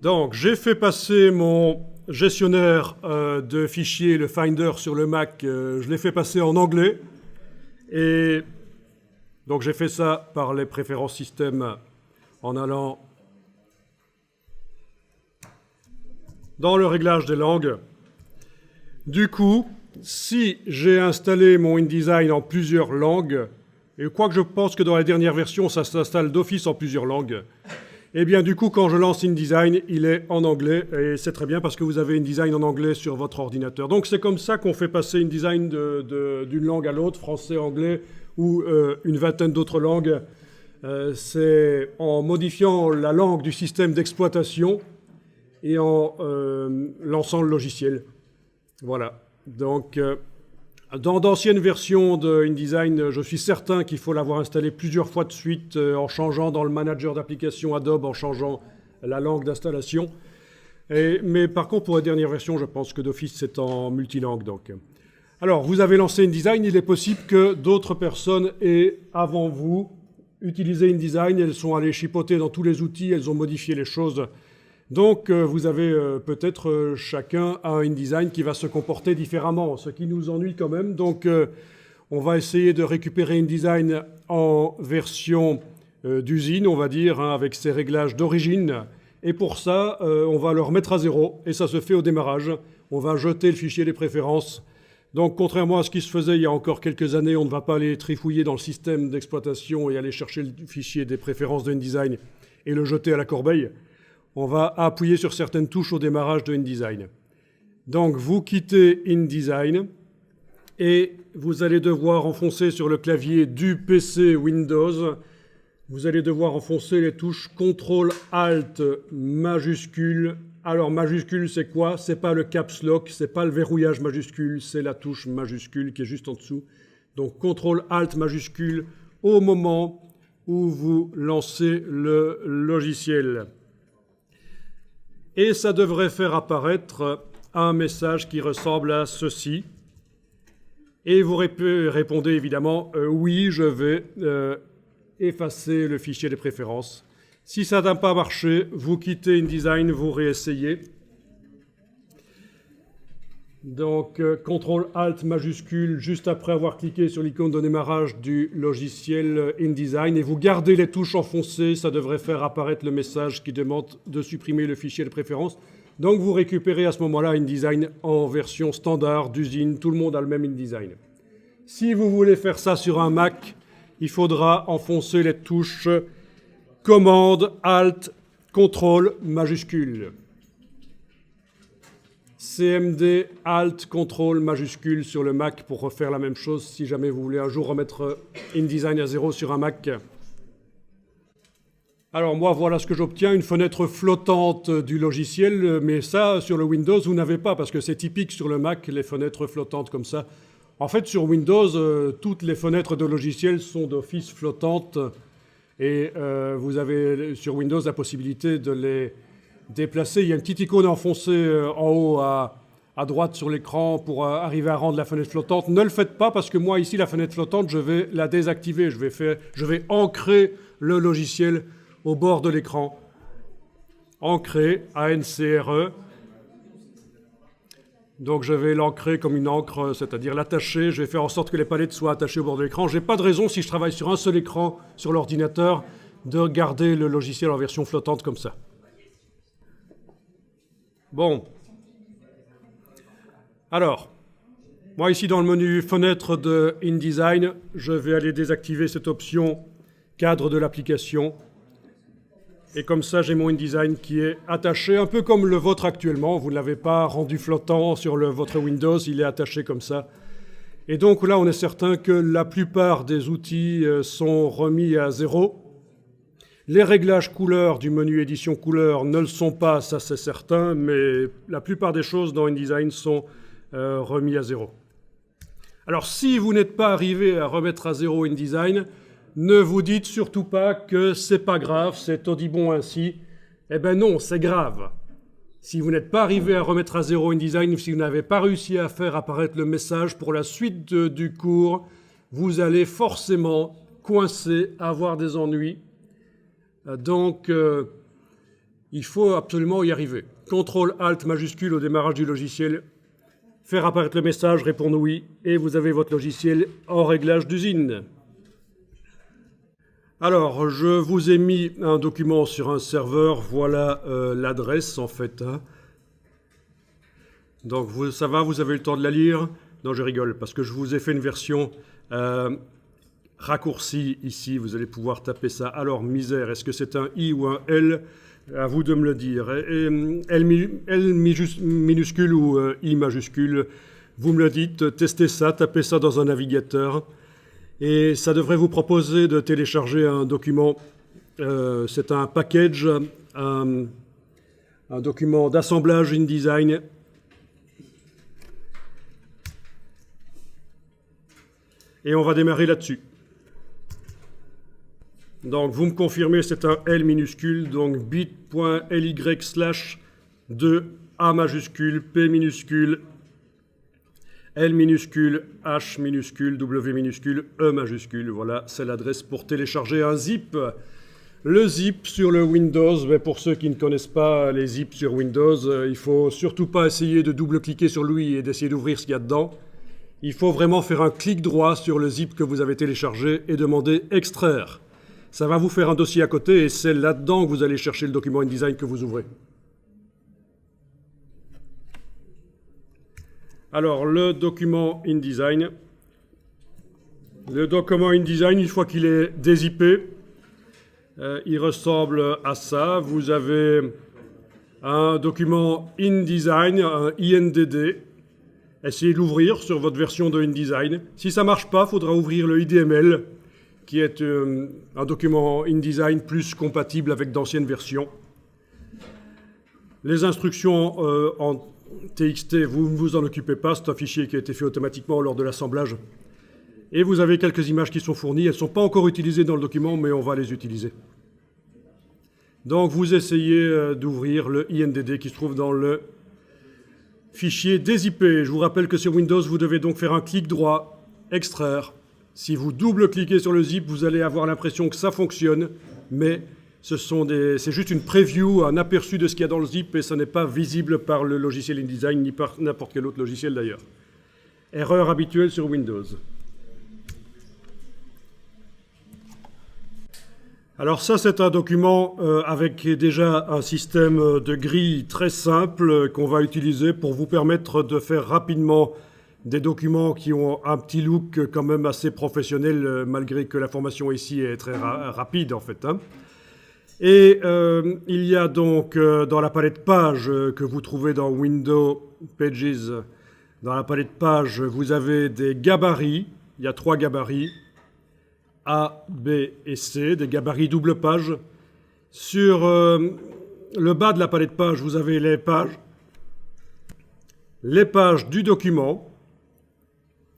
Donc, j'ai fait passer mon gestionnaire de fichiers, le Finder sur le Mac, je l'ai fait passer en anglais. Et donc, j'ai fait ça par les préférences système en allant dans le réglage des langues. Du coup, si j'ai installé mon InDesign en plusieurs langues, et quoique je pense que dans la dernière version, ça s'installe d'office en plusieurs langues, et bien du coup, quand je lance InDesign, il est en anglais, et c'est très bien parce que vous avez InDesign en anglais sur votre ordinateur. Donc c'est comme ça qu'on fait passer InDesign d'une langue à l'autre, français, anglais, ou une vingtaine d'autres langues. C'est en modifiant la langue du système d'exploitation et en lançant le logiciel. Voilà. Donc, dans d'anciennes versions de InDesign, je suis certain qu'il faut l'avoir installé plusieurs fois de suite en changeant dans le manager d'application Adobe, en changeant la langue d'installation. Mais par contre, pour la dernière version, je pense que d'office, c'est en multilangue. Donc. Alors, vous avez lancé InDesign. Il est possible que d'autres personnes aient, avant vous, utilisé InDesign. Elles sont allées chipoter dans tous les outils. Elles ont modifié les choses. Donc, vous avez peut-être chacun un InDesign qui va se comporter différemment, ce qui nous ennuie quand même. Donc, on va essayer de récupérer InDesign en version d'usine, on va dire, hein, avec ses réglages d'origine. Et pour ça, on va le remettre à zéro, et ça se fait au démarrage. On va jeter le fichier des préférences. Donc, contrairement à ce qui se faisait il y a encore quelques années, on ne va pas aller trifouiller dans le système d'exploitation et aller chercher le fichier des préférences de InDesign et le jeter à la corbeille. On va appuyer sur certaines touches au démarrage de InDesign. Donc, vous quittez InDesign et vous allez devoir enfoncer sur le clavier du PC Windows, vous allez devoir enfoncer les touches CTRL-ALT majuscule. Alors, majuscule, c'est quoi? C'est pas le caps lock, c'est pas le verrouillage majuscule, c'est la touche majuscule qui est juste en dessous. Donc, CTRL-ALT majuscule au moment où vous lancez le logiciel. Et ça devrait faire apparaître un message qui ressemble à ceci. Et vous répondez évidemment « Oui, je vais effacer le fichier des préférences ». Si ça n'a pas marché, vous quittez InDesign, vous réessayez. Donc, CTRL-ALT majuscule, juste après avoir cliqué sur l'icône de démarrage du logiciel InDesign, et vous gardez les touches enfoncées, ça devrait faire apparaître le message qui demande de supprimer le fichier de préférence. Donc, vous récupérez à ce moment-là InDesign en version standard d'usine, tout le monde a le même InDesign. Si vous voulez faire ça sur un Mac, il faudra enfoncer les touches Commande, Alt, CTRL majuscule. CMD, Alt, CTRL majuscule sur le Mac pour refaire la même chose si jamais vous voulez un jour remettre InDesign à zéro sur un Mac. Alors moi, voilà ce que j'obtiens, une fenêtre flottante du logiciel, mais ça, sur le Windows, vous n'avez pas, parce que c'est typique sur le Mac, les fenêtres flottantes comme ça. En fait, sur Windows, toutes les fenêtres de logiciels sont d'office flottantes, et vous avez sur Windows la possibilité de les déplacer. Il y a une petite icône enfoncée en haut à droite sur l'écran pour arriver à rendre la fenêtre flottante. Ne le faites pas parce que moi, ici, la fenêtre flottante, je vais la désactiver. Je vais ancrer le logiciel au bord de l'écran. Ancrer, A-N-C-R-E. Donc, je vais l'ancrer comme une encre, c'est-à-dire l'attacher. Je vais faire en sorte que les palettes soient attachées au bord de l'écran. Je n'ai pas de raison, si je travaille sur un seul écran sur l'ordinateur, de garder le logiciel en version flottante comme ça. Bon. Alors, moi ici dans le menu fenêtre de InDesign, je vais aller désactiver cette option cadre de l'application. Et comme ça, j'ai mon InDesign qui est attaché, un peu comme le vôtre actuellement. Vous ne l'avez pas rendu flottant sur votre Windows, il est attaché comme ça. Et donc là, on est certain que la plupart des outils sont remis à zéro. Les réglages couleurs du menu édition couleurs ne le sont pas, ça c'est certain, mais la plupart des choses dans InDesign sont remis à zéro. Alors si vous n'êtes pas arrivé à remettre à zéro InDesign, ne vous dites surtout pas que c'est pas grave, c'est audibon ainsi. Eh bien non, c'est grave. Si vous n'êtes pas arrivé à remettre à zéro InDesign, si vous n'avez pas réussi à faire apparaître le message pour la suite du cours, vous allez forcément coincer, avoir des ennuis. Donc, Il faut absolument y arriver. CTRL-ALT majuscule au démarrage du logiciel, faire apparaître le message, répondre oui, et vous avez votre logiciel en réglage d'usine. Alors, je vous ai mis un document sur un serveur, voilà l'adresse en fait. Donc ça va, vous avez le temps de la lire? Non, je rigole, parce que je vous ai fait une version raccourcie ici, vous allez pouvoir taper ça. Alors, misère, est-ce que c'est un I ou un L? À vous de me le dire. L minuscule ou I majuscule, vous me le dites, testez ça, tapez ça dans un navigateur. Et ça devrait vous proposer de télécharger un document. C'est un package, un document d'assemblage InDesign. Et on va démarrer là-dessus. Donc, vous me confirmez, c'est un L minuscule, donc bit.ly/2A majuscule, P minuscule, L minuscule, H minuscule, W minuscule, E majuscule. Voilà, c'est l'adresse pour télécharger un zip. Le zip sur le Windows, mais pour ceux qui ne connaissent pas les zips sur Windows, il ne faut surtout pas essayer de double-cliquer sur lui et d'essayer d'ouvrir ce qu'il y a dedans. Il faut vraiment faire un clic droit sur le zip que vous avez téléchargé et demander « Extraire ». Ça va vous faire un dossier à côté et c'est là-dedans que vous allez chercher le document InDesign que vous ouvrez. Alors, le document InDesign. Le document InDesign, une fois qu'il est dézippé, il ressemble à ça. Vous avez un document InDesign, un INDD. Essayez de l'ouvrir sur votre version de InDesign. Si ça ne marche pas, il faudra ouvrir le IDML, qui est un document InDesign plus compatible avec d'anciennes versions. Les instructions en TXT, vous ne vous en occupez pas, c'est un fichier qui a été fait automatiquement lors de l'assemblage. Et vous avez quelques images qui sont fournies, elles ne sont pas encore utilisées dans le document, mais on va les utiliser. Donc vous essayez d'ouvrir le INDD qui se trouve dans le fichier dézippé. Je vous rappelle que sur Windows, vous devez donc faire un clic droit, extraire. Si vous double-cliquez sur le zip, vous allez avoir l'impression que ça fonctionne, mais c'est juste une preview, un aperçu de ce qu'il y a dans le zip, et ça n'est pas visible par le logiciel InDesign, ni par n'importe quel autre logiciel d'ailleurs. Erreur habituelle sur Windows. Alors ça, c'est un document avec déjà un système de grille très simple qu'on va utiliser pour vous permettre de faire rapidement des documents qui ont un petit look quand même assez professionnel, malgré que la formation ici est très rapide en fait. Et il y a donc dans la palette pages que vous trouvez dans Windows Pages, dans la palette pages, vous avez des gabarits. Il y a 3 gabarits, A, B et C, des gabarits double page. Sur le bas de la palette pages, vous avez les pages du document,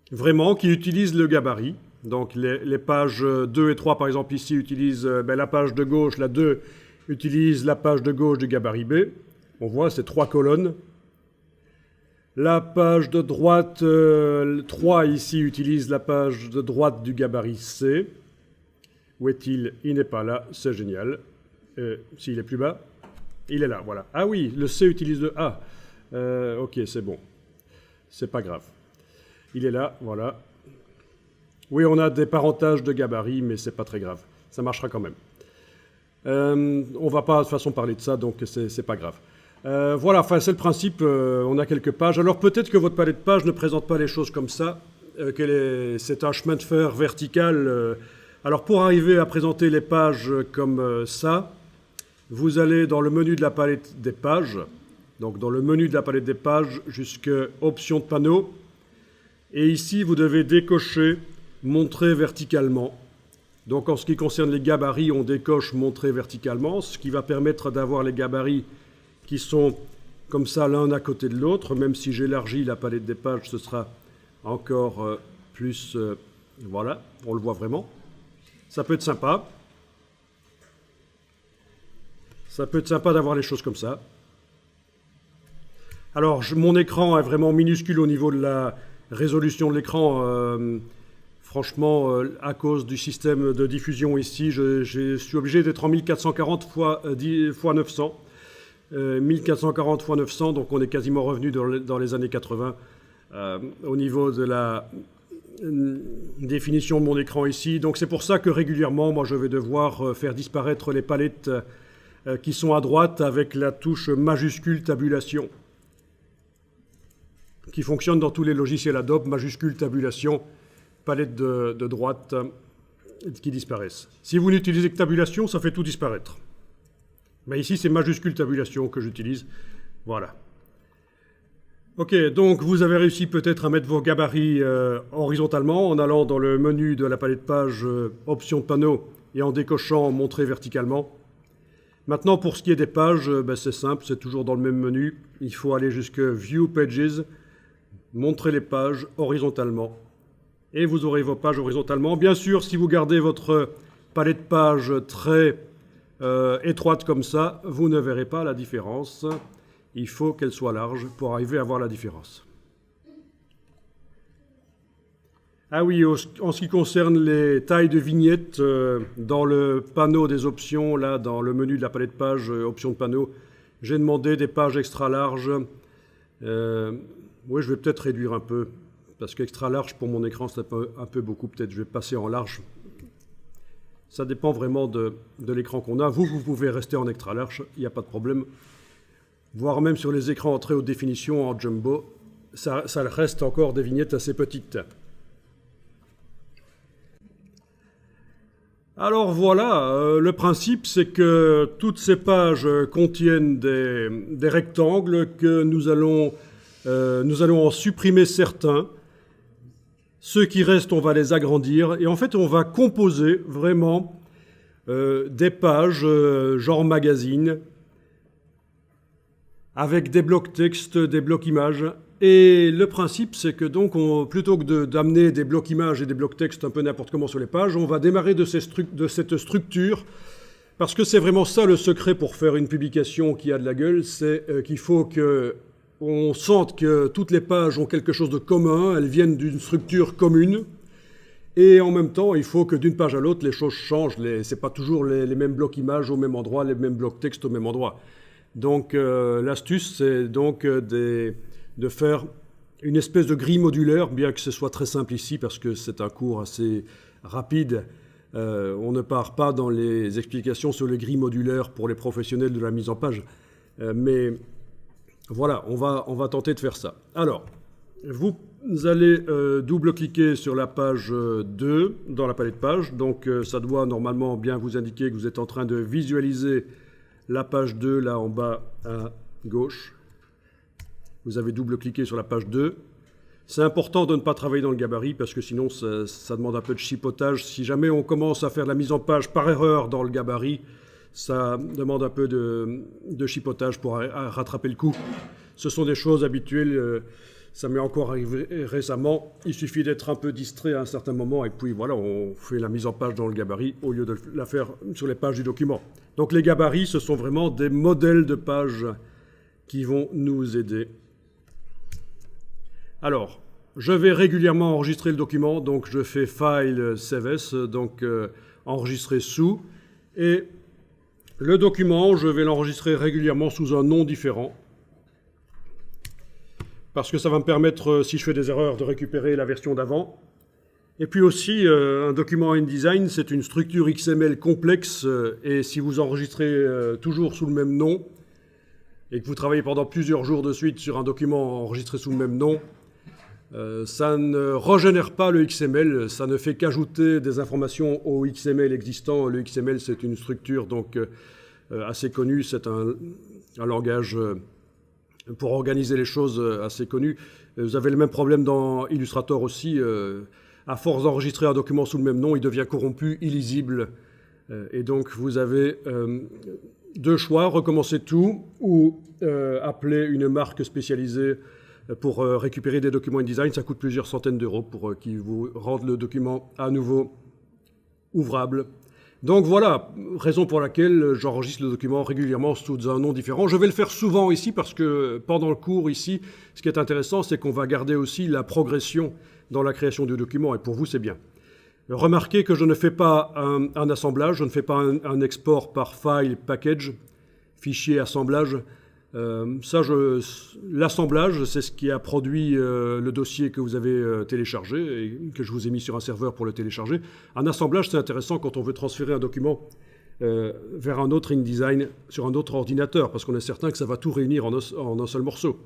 vraiment, qui utilisent le gabarit. Donc les pages 2 et 3, par exemple, ici, utilisent la page de gauche, la 2 utilise la page de gauche du gabarit B. On voit, c'est 3 colonnes. La page de droite, 3 ici, utilise la page de droite du gabarit C. Où est-il? Il n'est pas là, c'est génial. S'il est plus bas, il est là, voilà. Ah oui, le C utilise le A. Ok, c'est bon. C'est pas grave. Il est là, voilà. Oui, on a des parentages de gabarit, mais c'est pas très grave. Ça marchera quand même. On va pas de toute façon parler de ça, donc c'est pas grave. Voilà, enfin c'est le principe, on a quelques pages. Alors peut-être que votre palette de pages ne présente pas les choses comme ça, c'est un chemin de fer vertical. Alors pour arriver à présenter les pages comme ça, vous allez dans le menu de la palette des pages, donc dans le menu de la palette des pages jusqu'à Options de panneau, et ici vous devez décocher Montrer verticalement. Donc en ce qui concerne les gabarits, on décoche Montrer verticalement, ce qui va permettre d'avoir les gabarits qui sont comme ça l'un à côté de l'autre. Même si j'élargis la palette des pages, ce sera encore plus... voilà, on le voit vraiment. Ça peut être sympa. Ça peut être sympa d'avoir les choses comme ça. Alors, mon écran est vraiment minuscule au niveau de la résolution de l'écran. Franchement, à cause du système de diffusion ici, je suis obligé d'être en 1440 x 900. 1440 x 900, donc on est quasiment revenu dans les années 80 au niveau de la définition de mon écran ici. Donc c'est pour ça que régulièrement, moi je vais devoir faire disparaître les palettes qui sont à droite avec la touche majuscule tabulation, qui fonctionne dans tous les logiciels Adobe, majuscule tabulation, palette de droite qui disparaissent. Si vous n'utilisez que tabulation, ça fait tout disparaître. Mais ici, c'est majuscule tabulation que j'utilise. Voilà. Ok, donc vous avez réussi peut-être à mettre vos gabarits horizontalement en allant dans le menu de la palette page options de panneau et en décochant montrer verticalement. Maintenant, pour ce qui est des pages, c'est simple, c'est toujours dans le même menu. Il faut aller jusque View Pages, montrer les pages horizontalement. Et vous aurez vos pages horizontalement. Bien sûr, si vous gardez votre palette page très étroite comme ça, vous ne verrez pas la différence. Il faut qu'elle soit large pour arriver à voir la différence. Ah oui, en ce qui concerne les tailles de vignettes, dans le panneau des options, là, dans le menu de la palette page, options de panneau, j'ai demandé des pages extra larges. Oui, je vais peut-être réduire un peu, parce qu'extra large pour mon écran, c'est un peu beaucoup. Peut-être je vais passer en large. Ça dépend vraiment de l'écran qu'on a. Vous pouvez rester en extra large, il n'y a pas de problème. Voire même sur les écrans en très haute définition, en jumbo, ça reste encore des vignettes assez petites. Alors voilà, le principe c'est que toutes ces pages contiennent des rectangles que nous allons en supprimer certains. Ceux qui restent, on va les agrandir et en fait on va composer vraiment des pages genre magazine avec des blocs texte, des blocs images. Et le principe, c'est que donc, plutôt que d'amener des blocs images et des blocs texte un peu n'importe comment sur les pages, on va démarrer de cette structure, parce que c'est vraiment ça le secret pour faire une publication qui a de la gueule, c'est qu'il faut qu'on sente que toutes les pages ont quelque chose de commun, elles viennent d'une structure commune, et en même temps, il faut que d'une page à l'autre, les choses changent. C'est pas toujours les mêmes blocs images au même endroit, les mêmes blocs texte au même endroit. Donc l'astuce, c'est donc de faire une espèce de grille modulaire, bien que ce soit très simple ici, parce que c'est un cours assez rapide. On ne part pas dans les explications sur les grilles modulaires pour les professionnels de la mise en page. Mais voilà, on va tenter de faire ça. Alors, vous allez double-cliquer sur la page 2 dans la palette page. Donc ça doit normalement bien vous indiquer que vous êtes en train de visualiser la page 2 là en bas à gauche. Vous avez double-cliqué sur la page 2. C'est important de ne pas travailler dans le gabarit parce que sinon ça demande un peu de chipotage. Si jamais on commence à faire la mise en page par erreur dans le gabarit, ça demande un peu de chipotage pour rattraper le coup. Ce sont des choses habituelles. Ça m'est encore arrivé récemment. Il suffit d'être un peu distrait à un certain moment et puis voilà, on fait la mise en page dans le gabarit au lieu de la faire sur les pages du document. Donc les gabarits, ce sont vraiment des modèles de pages qui vont nous aider. Alors, je vais régulièrement enregistrer le document, donc je fais File, Save As, donc enregistrer sous. Et le document, je vais l'enregistrer régulièrement sous un nom différent. Parce que ça va me permettre, si je fais des erreurs, de récupérer la version d'avant. Et puis aussi, un document InDesign, c'est une structure XML complexe, et si vous enregistrez toujours sous le même nom, et que vous travaillez pendant plusieurs jours de suite sur un document enregistré sous le même nom, ça ne régénère pas le XML, ça ne fait qu'ajouter des informations au XML existant. Le XML, c'est une structure donc assez connue, c'est un langage pour organiser les choses assez connu. Vous avez le même problème dans Illustrator aussi. À force d'enregistrer un document sous le même nom, il devient corrompu, illisible. Et donc, vous avez deux choix, recommencer tout ou appeler une marque spécialisée pour récupérer des documents InDesign. Ça coûte plusieurs centaines d'euros pour qu'ils vous rendent le document à nouveau ouvrable. Donc voilà, raison pour laquelle j'enregistre le document régulièrement sous un nom différent. Je vais le faire souvent ici parce que pendant le cours ici, ce qui est intéressant, c'est qu'on va garder aussi la progression dans la création du document et pour vous, c'est bien. Remarquez que je ne fais pas un assemblage, je ne fais pas un export par file package. fichier assemblage. L'assemblage, c'est ce qui a produit le dossier que vous avez téléchargé et que je vous ai mis sur un serveur pour le télécharger. Un assemblage, c'est intéressant quand on veut transférer un document vers un autre InDesign sur un autre ordinateur, parce qu'on est certain que ça va tout réunir en un seul morceau.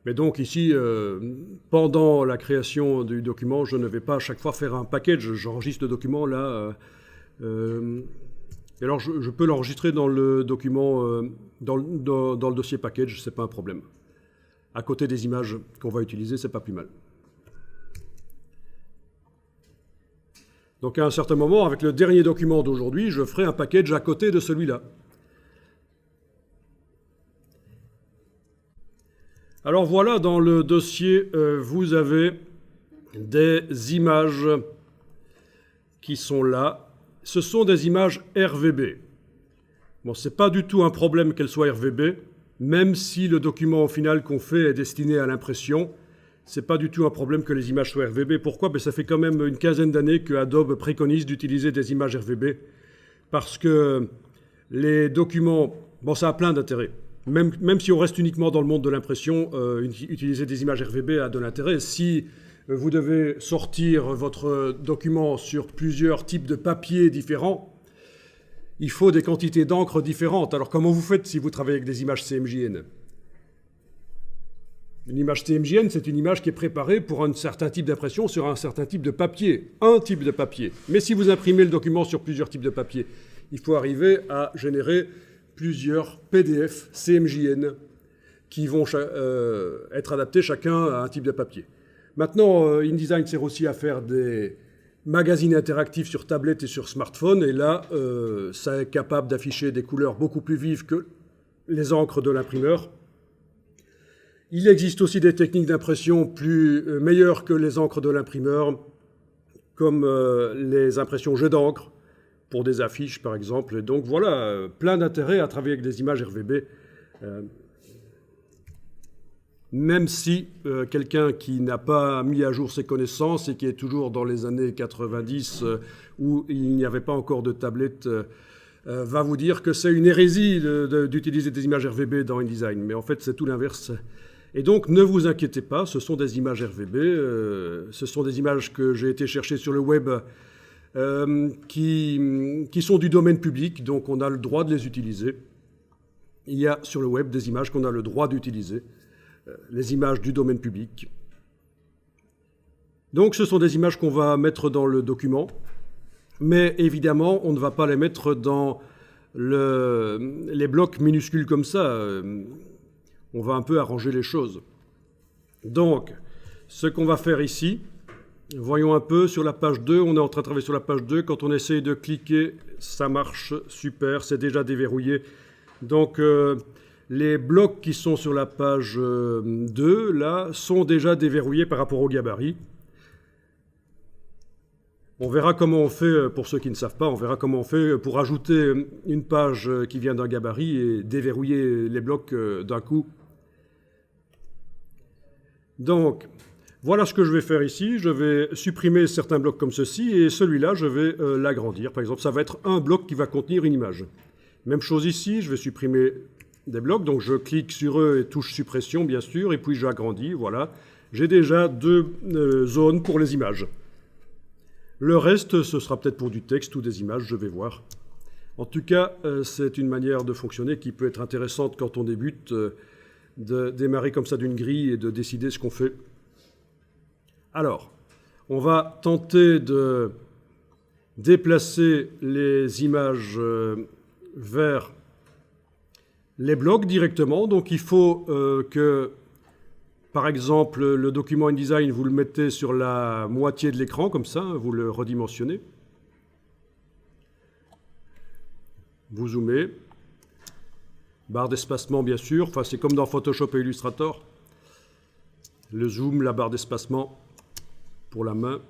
Mais donc ici, pendant la création du document, je ne vais pas à chaque fois faire un package. J'enregistre le document là. Et alors je peux l'enregistrer dans le document, dans le dossier package, c'est pas un problème. À côté des images qu'on va utiliser, c'est pas plus mal. Donc à un certain moment, avec le dernier document d'aujourd'hui, je ferai un package à côté de celui-là. Alors voilà, dans le dossier, vous avez des images qui sont là. Ce sont des images RVB. Bon, ce n'est pas du tout un problème qu'elles soient RVB, même si le document au final qu'on fait est destiné à l'impression. Ce n'est pas du tout un problème que les images soient RVB. Pourquoi? Ça fait quand même une quinzaine d'années que Adobe préconise d'utiliser des images RVB, parce que les documents, bon, ça a plein d'intérêts. Même si on reste uniquement dans le monde de l'impression, utiliser des images RVB a de l'intérêt. Si vous devez sortir votre document sur plusieurs types de papiers différents, il faut des quantités d'encre différentes. Alors comment vous faites si vous travaillez avec des images CMJN? Une image CMJN, c'est une image qui est préparée pour un certain type d'impression sur un certain type de papier, un type de papier. Mais si vous imprimez le document sur plusieurs types de papier, il faut arriver à générer plusieurs PDF CMJN qui vont être adaptés chacun à un type de papier. Maintenant, InDesign sert aussi à faire des magazines interactifs sur tablette et sur smartphone, et là, ça est capable d'afficher des couleurs beaucoup plus vives que les encres de l'imprimeur. Il existe aussi des techniques d'impression meilleures que les encres de l'imprimeur, comme les impressions jet d'encre, pour des affiches, par exemple. Et donc voilà, plein d'intérêt à travailler avec des images RVB, même si quelqu'un qui n'a pas mis à jour ses connaissances et qui est toujours dans les années 90, où il n'y avait pas encore de tablette, va vous dire que c'est une hérésie d'utiliser des images RVB dans InDesign. Mais en fait, c'est tout l'inverse. Et donc, ne vous inquiétez pas, ce sont des images RVB, ce sont des images que j'ai été chercher sur le web, qui sont du domaine public, donc on a le droit de les utiliser. Il y a sur le web des images qu'on a le droit d'utiliser, les images du domaine public. Donc ce sont des images qu'on va mettre dans le document, mais évidemment on ne va pas les mettre dans les blocs minuscules comme ça. On va un peu arranger les choses. Donc ce qu'on va faire ici, voyons un peu sur la page 2, on est en train de travailler sur la page 2. Quand on essaye de cliquer, ça marche super, c'est déjà déverrouillé. Donc les blocs qui sont sur la page 2, là, sont déjà déverrouillés par rapport au gabarit. On verra comment on fait, pour ceux qui ne savent pas, on verra comment on fait pour ajouter une page qui vient d'un gabarit et déverrouiller les blocs d'un coup. Donc, voilà ce que je vais faire ici. Je vais supprimer certains blocs comme ceci et celui-là, je vais l'agrandir. Par exemple, ça va être un bloc qui va contenir une image. Même chose ici, je vais supprimer des blocs. Donc, je clique sur eux et touche suppression, bien sûr, et puis j'agrandis. Voilà. J'ai déjà deux zones pour les images. Le reste, ce sera peut-être pour du texte ou des images, je vais voir. En tout cas, c'est une manière de fonctionner qui peut être intéressante quand on débute, de démarrer comme ça d'une grille et de décider ce qu'on fait. Alors, on va tenter de déplacer les images vers les blocs directement. Donc, il faut que, par exemple, le document InDesign, vous le mettez sur la moitié de l'écran, comme ça, vous le redimensionnez. Vous zoomez. Barre d'espacement, bien sûr. Enfin, c'est comme dans Photoshop et Illustrator. Le zoom, la barre d'espacement pour la main.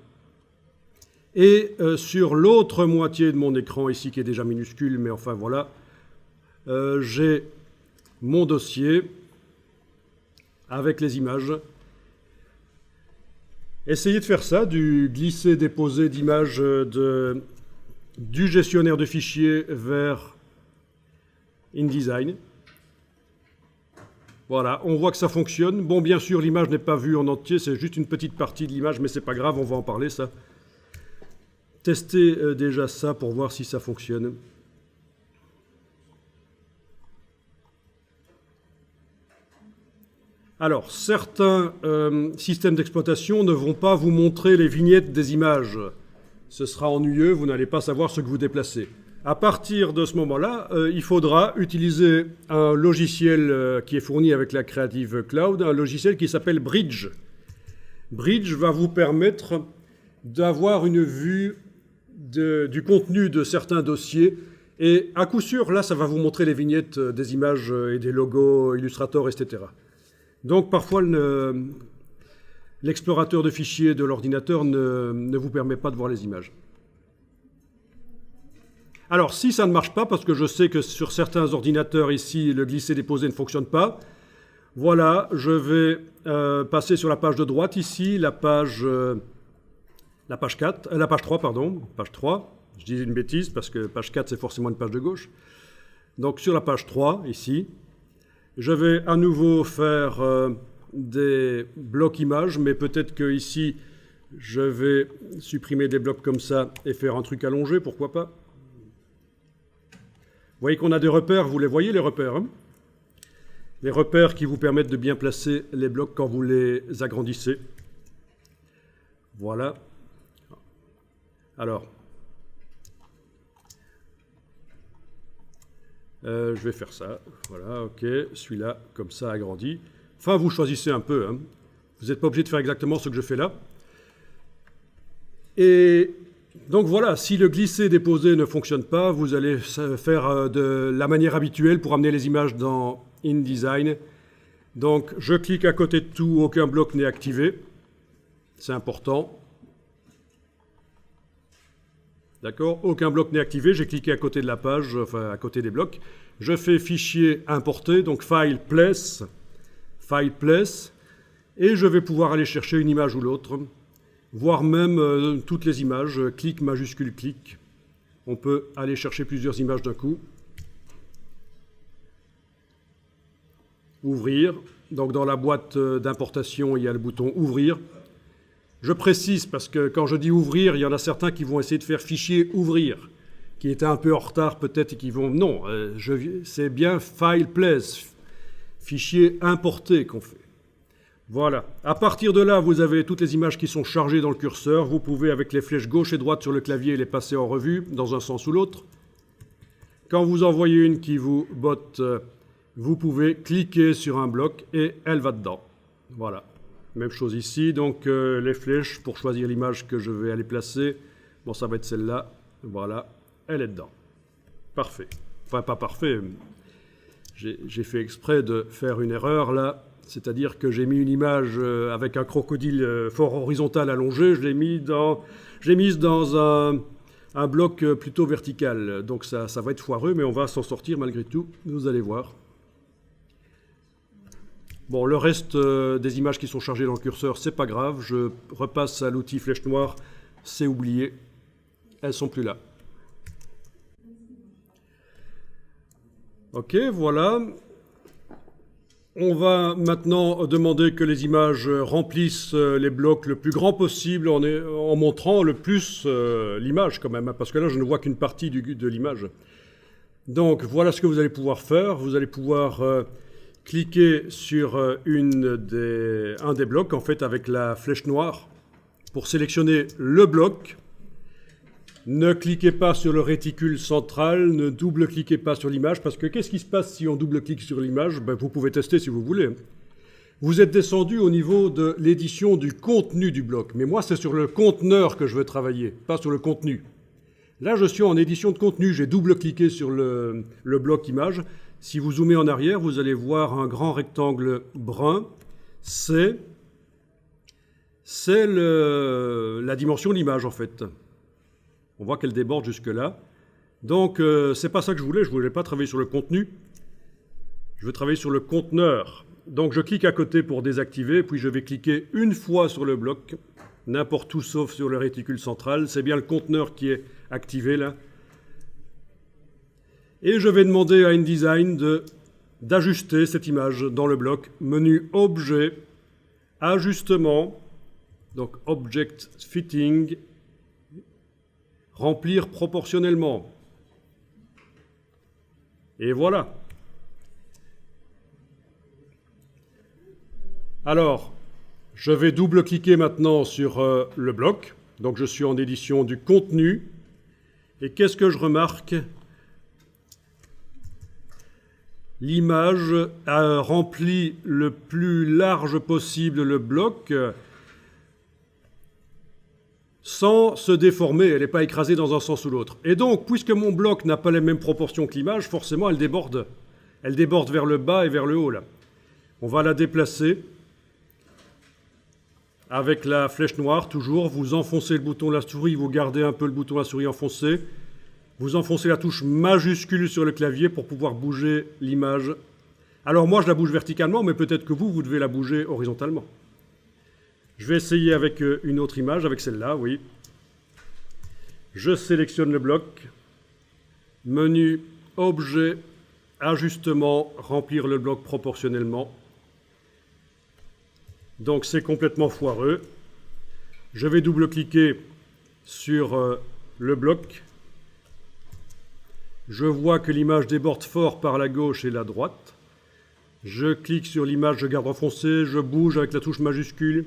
Et sur l'autre moitié de mon écran, ici, qui est déjà minuscule, mais enfin, voilà, j'ai mon dossier avec les images. Essayez de faire ça, du glisser-déposer d'images du gestionnaire de fichiers vers InDesign. Voilà, on voit que ça fonctionne. Bon, bien sûr, l'image n'est pas vue en entier, c'est juste une petite partie de l'image, mais c'est pas grave, on va en parler, ça. Testez déjà ça pour voir si ça fonctionne. Alors, certains systèmes d'exploitation ne vont pas vous montrer les vignettes des images. Ce sera ennuyeux, vous n'allez pas savoir ce que vous déplacez. À partir de ce moment-là, il faudra utiliser un logiciel qui est fourni avec la Creative Cloud, un logiciel qui s'appelle Bridge. Bridge va vous permettre d'avoir une vue du contenu de certains dossiers. Et à coup sûr, là, ça va vous montrer les vignettes des images et des logos, Illustrator, etc. Donc parfois, l'explorateur de fichiers de l'ordinateur ne vous permet pas de voir les images. Alors, si ça ne marche pas, parce que je sais que sur certains ordinateurs ici, le glisser-déposer ne fonctionne pas, voilà, je vais passer sur la page de droite ici, la page 3, pardon, page 3. Je dis une bêtise parce que page 4, c'est forcément une page de gauche. Donc, sur la page 3, ici, je vais à nouveau faire des blocs images, mais peut-être que ici, je vais supprimer des blocs comme ça et faire un truc allongé, pourquoi pas. Vous voyez qu'on a des repères, vous les voyez les repères, hein? Les repères qui vous permettent de bien placer les blocs quand vous les agrandissez. Voilà. Alors, je vais faire ça. Voilà, ok. Celui-là, comme ça, agrandi. Enfin, vous choisissez un peu, hein. Vous n'êtes pas obligé de faire exactement ce que je fais là. Et donc voilà, si le glisser-déposer ne fonctionne pas, vous allez faire de la manière habituelle pour amener les images dans InDesign. Donc je clique à côté de tout, aucun bloc n'est activé. C'est important. D'accord? Aucun bloc n'est activé, j'ai cliqué à côté de la page, enfin à côté des blocs. Je fais fichier importer, donc file place, et je vais pouvoir aller chercher une image ou l'autre, voire même toutes les images, clic, majuscule, clic. On peut aller chercher plusieurs images d'un coup. Ouvrir, donc dans la boîte d'importation, il y a le bouton ouvrir. Je précise parce que quand je dis ouvrir, il y en a certains qui vont essayer de faire fichier ouvrir, qui étaient un peu en retard peut-être et qui vont... Non, c'est bien file place, fichier importer qu'on fait. Voilà. À partir de là, vous avez toutes les images qui sont chargées dans le curseur. Vous pouvez, avec les flèches gauche et droite sur le clavier, les passer en revue dans un sens ou l'autre. Quand vous en voyez une qui vous botte, vous pouvez cliquer sur un bloc et elle va dedans. Voilà. Même chose ici, donc les flèches pour choisir l'image que je vais aller placer. Bon, ça va être celle-là. Voilà, elle est dedans. Parfait. Enfin, pas parfait. J'ai fait exprès de faire une erreur là. C'est-à-dire que j'ai mis une image avec un crocodile fort horizontal allongé. Je l'ai mise dans un bloc plutôt vertical. Donc ça va être foireux, mais on va s'en sortir malgré tout. Vous allez voir. Bon, le reste des images qui sont chargées dans le curseur, c'est pas grave. Je repasse à l'outil flèche noire, c'est oublié. Elles sont plus là. Ok, voilà. On va maintenant demander que les images remplissent les blocs le plus grand possible en montrant le plus l'image quand même, hein, parce que là, je ne vois qu'une partie de l'image. Donc, voilà ce que vous allez pouvoir faire. Vous allez pouvoir... cliquez sur un des blocs, en fait, avec la flèche noire, pour sélectionner le bloc. Ne cliquez pas sur le réticule central, ne double-cliquez pas sur l'image, parce que qu'est-ce qui se passe si on double-clique sur l'image? Ben, vous pouvez tester si vous voulez. Vous êtes descendu au niveau de l'édition du contenu du bloc, mais moi, c'est sur le conteneur que je veux travailler, pas sur le contenu. Là, je suis en édition de contenu, j'ai double-cliqué sur le bloc image. Si vous zoomez en arrière, vous allez voir un grand rectangle brun. C'est la dimension de l'image, en fait. On voit qu'elle déborde jusque-là. Donc, c'est pas ça que je voulais pas travailler sur le contenu. Je veux travailler sur le conteneur. Donc, je clique à côté pour désactiver, puis je vais cliquer une fois sur le bloc, n'importe où sauf sur le réticule central. C'est bien le conteneur qui est activé, là. Et je vais demander à InDesign d'ajuster cette image dans le bloc. Menu Objet, Ajustement, donc Object Fitting, Remplir proportionnellement. Et voilà. Alors, je vais double-cliquer maintenant sur le bloc. Donc je suis en édition du contenu. Et qu'est-ce que je remarque? L'image a rempli le plus large possible le bloc sans se déformer, elle n'est pas écrasée dans un sens ou l'autre. Et donc, puisque mon bloc n'a pas les mêmes proportions que l'image, forcément elle déborde. Elle déborde vers le bas et vers le haut là. On va la déplacer avec la flèche noire, toujours. Vous enfoncez le bouton de la souris, vous gardez un peu le bouton de la souris enfoncé. Vous enfoncez la touche majuscule sur le clavier pour pouvoir bouger l'image. Alors moi, je la bouge verticalement, mais peut-être que vous devez la bouger horizontalement. Je vais essayer avec une autre image, avec celle-là, oui. Je sélectionne le bloc. Menu, Objet, Ajustement, Remplir le bloc proportionnellement. Donc c'est complètement foireux. Je vais double-cliquer sur le bloc. Je vois que l'image déborde fort par la gauche et la droite. Je clique sur l'image, je garde enfoncé, je bouge avec la touche majuscule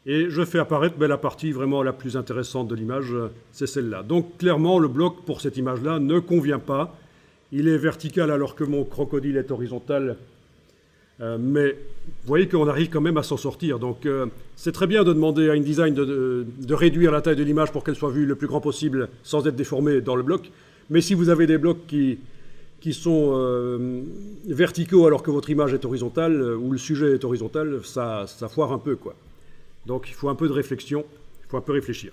et je fais apparaître la partie vraiment la plus intéressante de l'image, c'est celle-là. Donc clairement, le bloc pour cette image-là ne convient pas. Il est vertical alors que mon crocodile est horizontal. Mais vous voyez qu'on arrive quand même à s'en sortir. Donc c'est très bien de demander à InDesign de réduire la taille de l'image pour qu'elle soit vue le plus grand possible sans être déformée dans le bloc. Mais si vous avez des blocs qui sont verticaux alors que votre image est horizontale ou le sujet est horizontal, ça foire un peu, quoi. Donc il faut un peu de réflexion, il faut un peu réfléchir.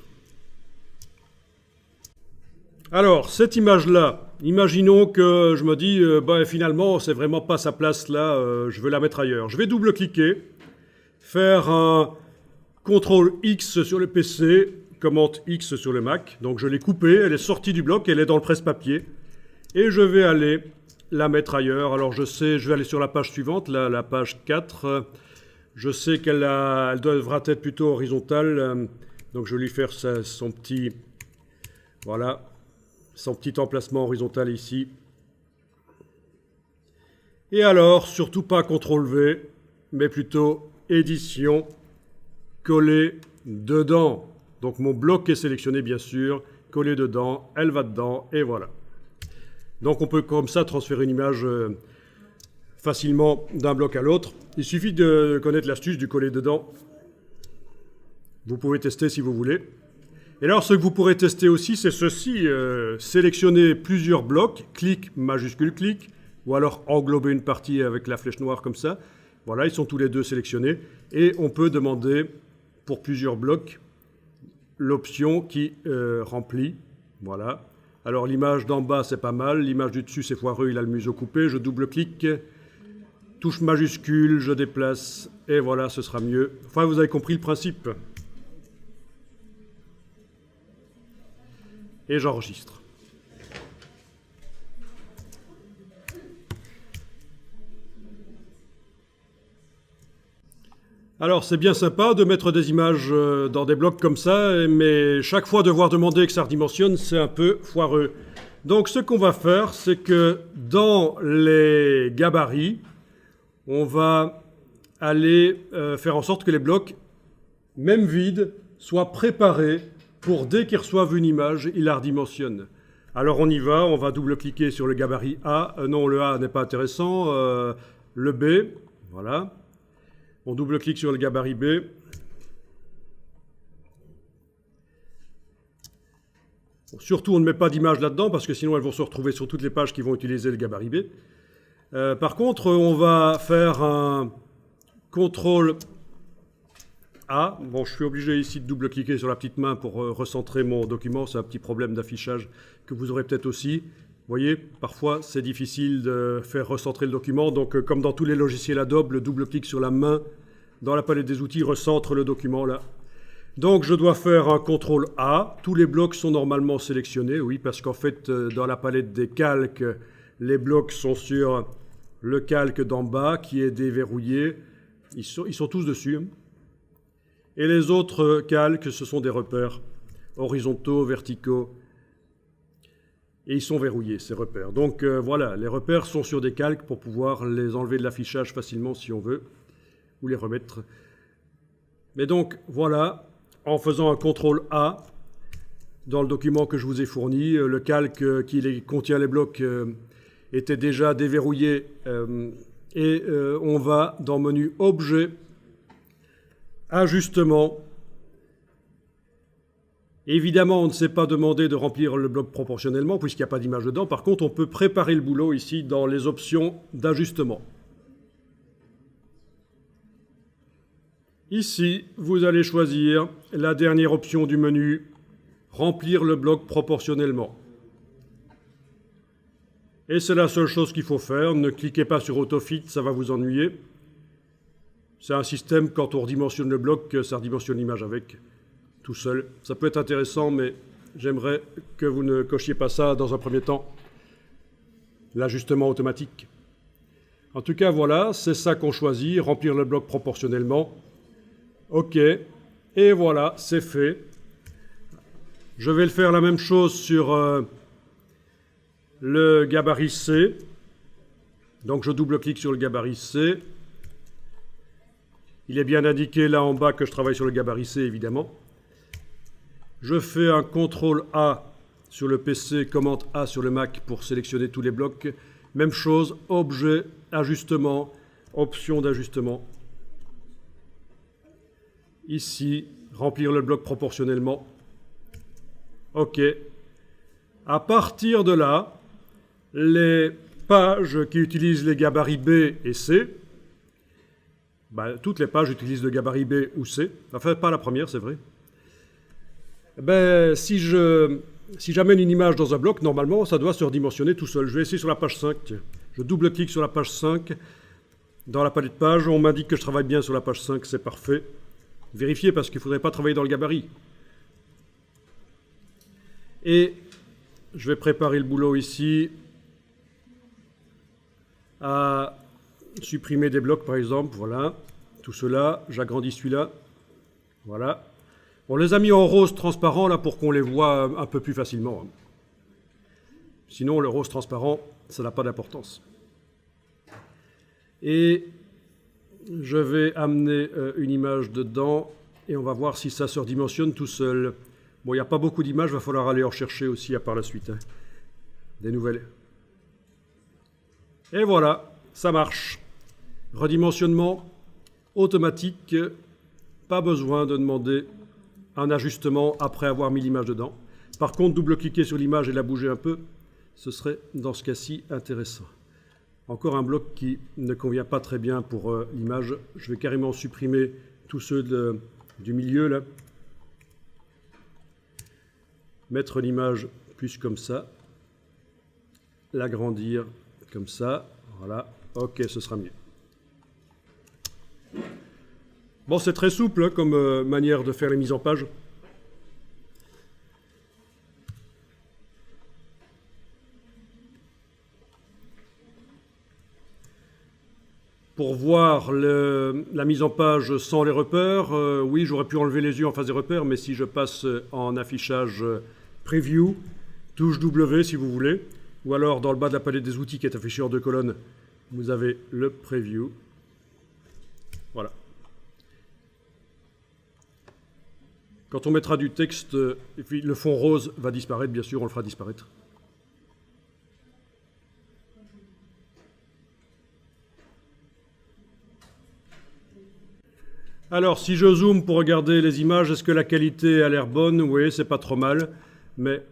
Alors, cette image-là, imaginons que je me dis, finalement, c'est vraiment pas sa place là, je veux la mettre ailleurs. Je vais double-cliquer, faire un CTRL-X sur le PC, commande X sur le Mac. Donc je l'ai coupée, elle est sortie du bloc, elle est dans le presse-papier. Et je vais aller la mettre ailleurs. Alors je vais aller sur la page suivante, la page 4. Je sais qu'elle devra être plutôt horizontale. Donc je vais lui faire son petit... Voilà. Son petit emplacement horizontal ici. Et alors, surtout pas CTRL-V, mais plutôt édition, coller dedans. Donc mon bloc est sélectionné bien sûr, coller dedans, elle va dedans, et voilà. Donc on peut comme ça transférer une image facilement d'un bloc à l'autre. Il suffit de connaître l'astuce du coller dedans. Vous pouvez tester si vous voulez. Et alors, ce que vous pourrez tester aussi, c'est ceci. Sélectionner plusieurs blocs, clic, majuscule, clic, ou alors englober une partie avec la flèche noire comme ça. Voilà, ils sont tous les deux sélectionnés. Et on peut demander, pour plusieurs blocs, l'option qui remplit. Voilà. Alors, l'image d'en bas, c'est pas mal. L'image du dessus, c'est foireux, il a le museau coupé. Je double-clique, touche majuscule, je déplace, et voilà, ce sera mieux. Enfin, vous avez compris le principe. Et j'enregistre. Alors c'est bien sympa de mettre des images dans des blocs comme ça, mais chaque fois devoir demander que ça redimensionne, c'est un peu foireux. Donc ce qu'on va faire, c'est que dans les gabarits, on va aller faire en sorte que les blocs, même vides, soient préparés pour dès qu'ils reçoivent une image, ils la redimensionnent. Alors on y va, on va double-cliquer sur le gabarit A. Non, le A n'est pas intéressant. Le B, voilà. On double-clique sur le gabarit B. Bon, surtout, on ne met pas d'image là-dedans, parce que sinon elles vont se retrouver sur toutes les pages qui vont utiliser le gabarit B. Par contre, on va faire un CTRL A. Bon, je suis obligé ici de double-cliquer sur la petite main pour recentrer mon document. C'est un petit problème d'affichage que vous aurez peut-être aussi. Vous voyez, parfois, c'est difficile de faire recentrer le document. Donc, comme dans tous les logiciels Adobe, le double-clic sur la main dans la palette des outils recentre le document là. Donc je dois faire un CTRL A. Tous les blocs sont normalement sélectionnés, oui, parce qu'en fait, dans la palette des calques, les blocs sont sur le calque d'en bas qui est déverrouillé. Ils sont tous dessus. Et les autres calques, ce sont des repères horizontaux, verticaux. Et ils sont verrouillés, ces repères. Donc voilà, les repères sont sur des calques pour pouvoir les enlever de l'affichage facilement si on veut, ou les remettre. Mais donc voilà, en faisant un CTRL A, dans le document que je vous ai fourni, le calque qui contient les blocs était déjà déverrouillé et on va dans le menu Objet, Ajustement. Évidemment, on ne s'est pas demandé de remplir le bloc proportionnellement puisqu'il n'y a pas d'image dedans. Par contre, on peut préparer le boulot ici dans les options d'ajustement. Ici, vous allez choisir la dernière option du menu, remplir le bloc proportionnellement. Et c'est la seule chose qu'il faut faire. Ne cliquez pas sur AutoFit, ça va vous ennuyer. C'est un système, quand on redimensionne le bloc, ça redimensionne l'image avec, tout seul. Ça peut être intéressant, mais j'aimerais que vous ne cochiez pas ça dans un premier temps. L'ajustement automatique. En tout cas, voilà, c'est ça qu'on choisit, remplir le bloc proportionnellement. OK, et voilà, c'est fait. Je vais le faire la même chose sur le gabarit C. Donc je double-clique sur le gabarit C. Il est bien indiqué là en bas que je travaille sur le gabarit C, évidemment. Je fais un CTRL A sur le PC, commande A sur le Mac pour sélectionner tous les blocs. Même chose, objet, ajustement, option d'ajustement. Ici, remplir le bloc proportionnellement. OK. À partir de là, les pages qui utilisent les gabarits B et C, toutes les pages utilisent le gabarit B ou C. Enfin, pas la première, c'est vrai. Si j'amène une image dans un bloc, normalement, ça doit se redimensionner tout seul. Je vais essayer sur la page 5. Je double-clique sur la page 5. Dans la palette page, on m'indique que je travaille bien sur la page 5, c'est parfait. Vérifiez parce qu'il ne faudrait pas travailler dans le gabarit. Et je vais préparer le boulot ici à supprimer des blocs, par exemple. Voilà, tout cela. J'agrandis celui-là. Voilà. On les a mis en rose transparent là pour qu'on les voit un peu plus facilement. Sinon, le rose transparent, ça n'a pas d'importance. Et je vais amener une image dedans et on va voir si ça se redimensionne tout seul. Bon, il n'y a pas beaucoup d'images, il va falloir aller en chercher aussi par la suite. Des nouvelles. Et voilà, ça marche. Redimensionnement automatique, pas besoin de demander un ajustement après avoir mis l'image dedans. Par contre, double-cliquer sur l'image et la bouger un peu, ce serait dans ce cas-ci intéressant. Encore un bloc qui ne convient pas très bien pour l'image. Je vais carrément supprimer tous ceux du milieu là. Mettre l'image plus comme ça. L'agrandir comme ça. Voilà. OK, ce sera mieux. Bon, c'est très souple hein, comme manière de faire les mises en page. Pour voir la mise en page sans les repères, oui, j'aurais pu enlever les yeux en face des repères, mais si je passe en affichage Preview, touche W si vous voulez, ou alors dans le bas de la palette des outils qui est affiché en 2 colonnes, vous avez le Preview. Voilà. Quand on mettra du texte, et puis le fond rose va disparaître, bien sûr, on le fera disparaître. Alors, si je zoome pour regarder les images, est-ce que la qualité a l'air bonne? Oui, c'est pas trop mal, mais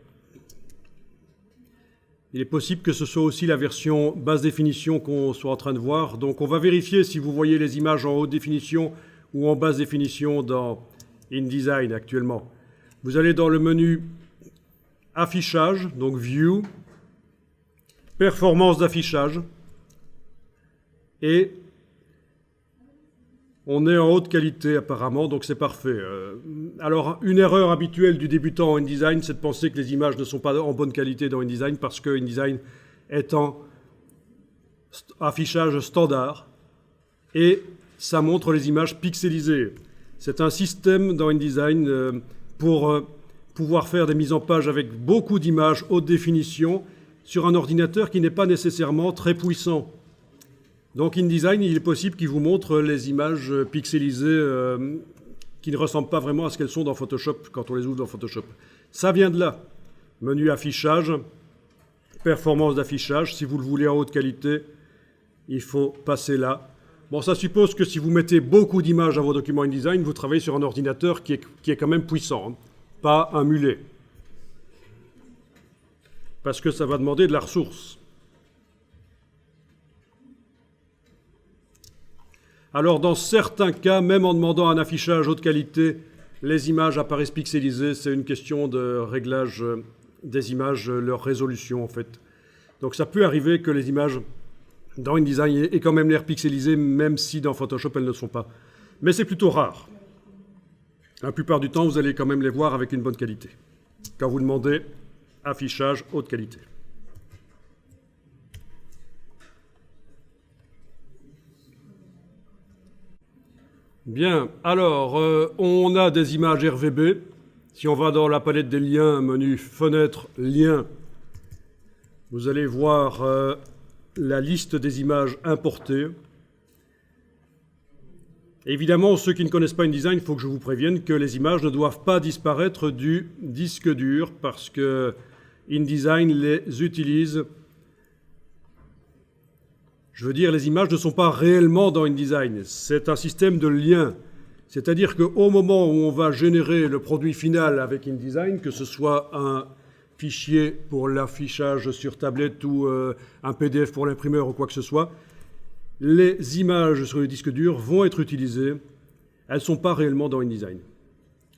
il est possible que ce soit aussi la version basse définition qu'on soit en train de voir. Donc, on va vérifier si vous voyez les images en haute définition ou en basse définition dans InDesign actuellement. Vous allez dans le menu Affichage, donc View, Performance d'affichage, et On est en haute qualité apparemment, donc c'est parfait. Alors, une erreur habituelle du débutant en InDesign, c'est de penser que les images ne sont pas en bonne qualité dans InDesign, parce que InDesign est en affichage standard, et ça montre les images pixelisées. C'est un système dans InDesign pour pouvoir faire des mises en page avec beaucoup d'images haute définition sur un ordinateur qui n'est pas nécessairement très puissant. Donc InDesign, il est possible qu'il vous montre les images pixelisées qui ne ressemblent pas vraiment à ce qu'elles sont dans Photoshop quand on les ouvre dans Photoshop. Ça vient de là. Menu affichage, performance d'affichage. Si vous le voulez en haute qualité, il faut passer là. Bon, ça suppose que si vous mettez beaucoup d'images dans vos documents InDesign, vous travaillez sur un ordinateur qui est quand même puissant, hein, pas un mulet. Parce que ça va demander de la ressource. Alors, dans certains cas, même en demandant un affichage haute qualité, les images apparaissent pixelisées. C'est une question de réglage des images, leur résolution, en fait. Donc, ça peut arriver que les images dans InDesign aient quand même l'air pixelisées, même si dans Photoshop, elles ne le sont pas. Mais c'est plutôt rare. La plupart du temps, vous allez quand même les voir avec une bonne qualité. Quand vous demandez affichage haute qualité. Bien, alors, on a des images RVB. Si on va dans la palette des liens, menu fenêtre, liens, vous allez voir la liste des images importées. Évidemment, ceux qui ne connaissent pas InDesign, il faut que je vous prévienne que les images ne doivent pas disparaître du disque dur parce que InDesign les utilise. Je veux dire, les images ne sont pas réellement dans InDesign. C'est un système de lien. C'est-à-dire qu'au moment où on va générer le produit final avec InDesign, que ce soit un fichier pour l'affichage sur tablette ou un PDF pour l'imprimeur ou quoi que ce soit, les images sur le disque dur vont être utilisées. Elles ne sont pas réellement dans InDesign.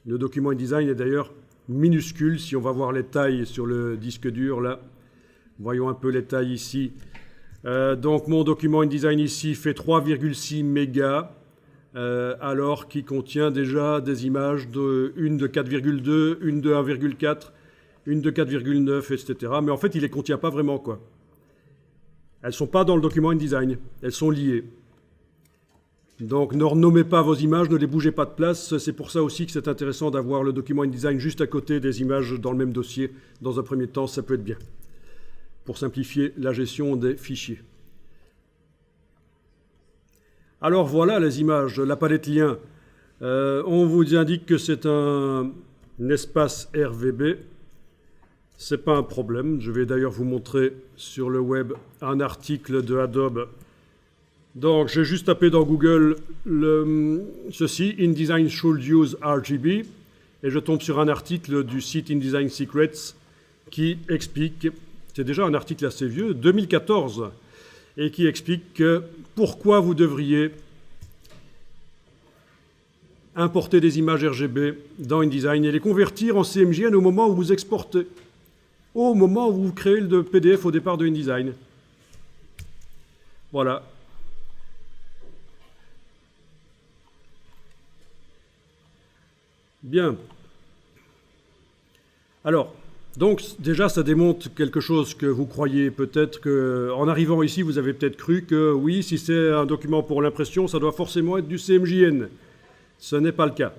Le document InDesign est d'ailleurs minuscule. Si on va voir les tailles sur le disque dur, là, voyons un peu les tailles ici. Donc mon document InDesign ici fait 3,6 mégas, alors qu'il contient déjà des images, une de 4,2, une de 1,4, une de 4,9, etc. Mais en fait, il ne les contient pas vraiment, quoi. Elles ne sont pas dans le document InDesign, elles sont liées. Donc ne renommez pas vos images, ne les bougez pas de place. C'est pour ça aussi que c'est intéressant d'avoir le document InDesign juste à côté des images dans le même dossier. Dans un premier temps, ça peut être bien, pour simplifier la gestion des fichiers. Alors voilà les images, la palette liens. On vous indique que c'est un espace RVB. Ce n'est pas un problème. Je vais d'ailleurs vous montrer sur le web un article de Adobe. Donc j'ai juste tapé dans Google ceci, InDesign should use RGB, et je tombe sur un article du site InDesign Secrets qui explique, c'est déjà un article assez vieux, 2014, et qui explique pourquoi vous devriez importer des images RGB dans InDesign et les convertir en CMJN au moment où vous exportez, au moment où vous créez le PDF au départ de InDesign. Voilà. Bien. Alors, donc déjà ça démontre quelque chose que vous croyez peut-être qu'en arrivant ici, vous avez peut-être cru que oui, si c'est un document pour l'impression, ça doit forcément être du CMJN. Ce n'est pas le cas.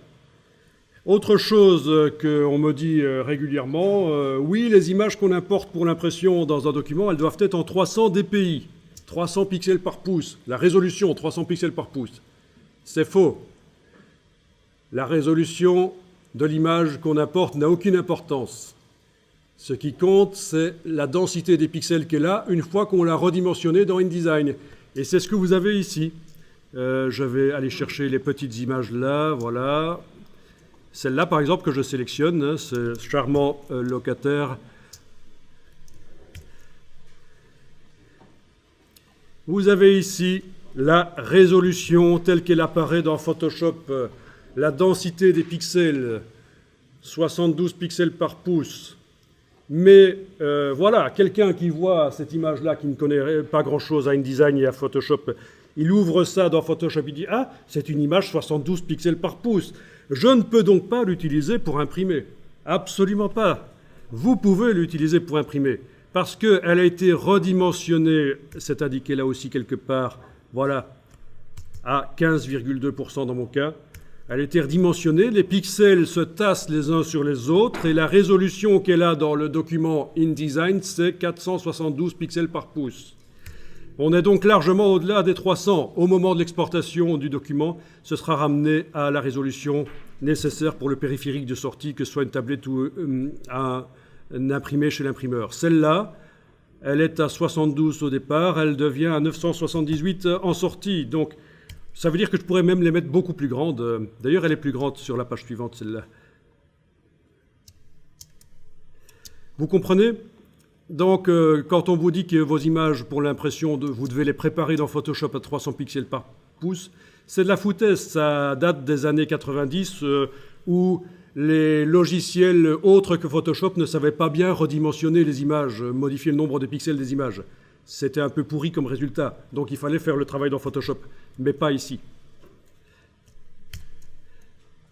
Autre chose qu'on me dit régulièrement, oui, les images qu'on importe pour l'impression dans un document, elles doivent être en 300 dpi, 300 pixels par pouce, la résolution 300 pixels par pouce. C'est faux. La résolution de l'image qu'on importe n'a aucune importance. Ce qui compte, c'est la densité des pixels qu'elle a une fois qu'on l'a redimensionnée dans InDesign. Et c'est ce que vous avez ici. Je vais aller chercher les petites images là, voilà. Celle-là, par exemple, que je sélectionne, hein, ce charmant locataire. Vous avez ici la résolution telle qu'elle apparaît dans Photoshop, la densité des pixels, 72 pixels par pouce. Mais voilà, quelqu'un qui voit cette image-là, qui ne connaît pas grand-chose à InDesign et à Photoshop, Il ouvre ça dans Photoshop, il dit « Ah, c'est une image 72 pixels par pouce. Je ne peux donc pas l'utiliser pour imprimer. » Absolument pas. Vous pouvez l'utiliser pour imprimer parce qu'elle a été redimensionnée, c'est indiqué là aussi quelque part, voilà, à 15,2% dans mon cas. Elle a été redimensionnée, les pixels se tassent les uns sur les autres et la résolution qu'elle a dans le document InDesign, c'est 472 pixels par pouce. On est donc largement au-delà des 300. Au moment de l'exportation du document, ce sera ramené à la résolution nécessaire pour le périphérique de sortie, que ce soit une tablette ou un imprimé chez l'imprimeur. Celle-là, elle est à 72 au départ, elle devient à 978 en sortie. Donc, ça veut dire que je pourrais même les mettre beaucoup plus grandes. D'ailleurs, elle est plus grande sur la page suivante, celle-là. Vous comprenez ? Donc, quand on vous dit que vos images pour l'impression, vous devez les préparer dans Photoshop à 300 pixels par pouce, c'est de la foutaise. Ça date des années 90 où les logiciels autres que Photoshop ne savaient pas bien redimensionner les images, modifier le nombre de pixels des images. C'était un peu pourri comme résultat. Donc, il fallait faire le travail dans Photoshop, mais pas ici.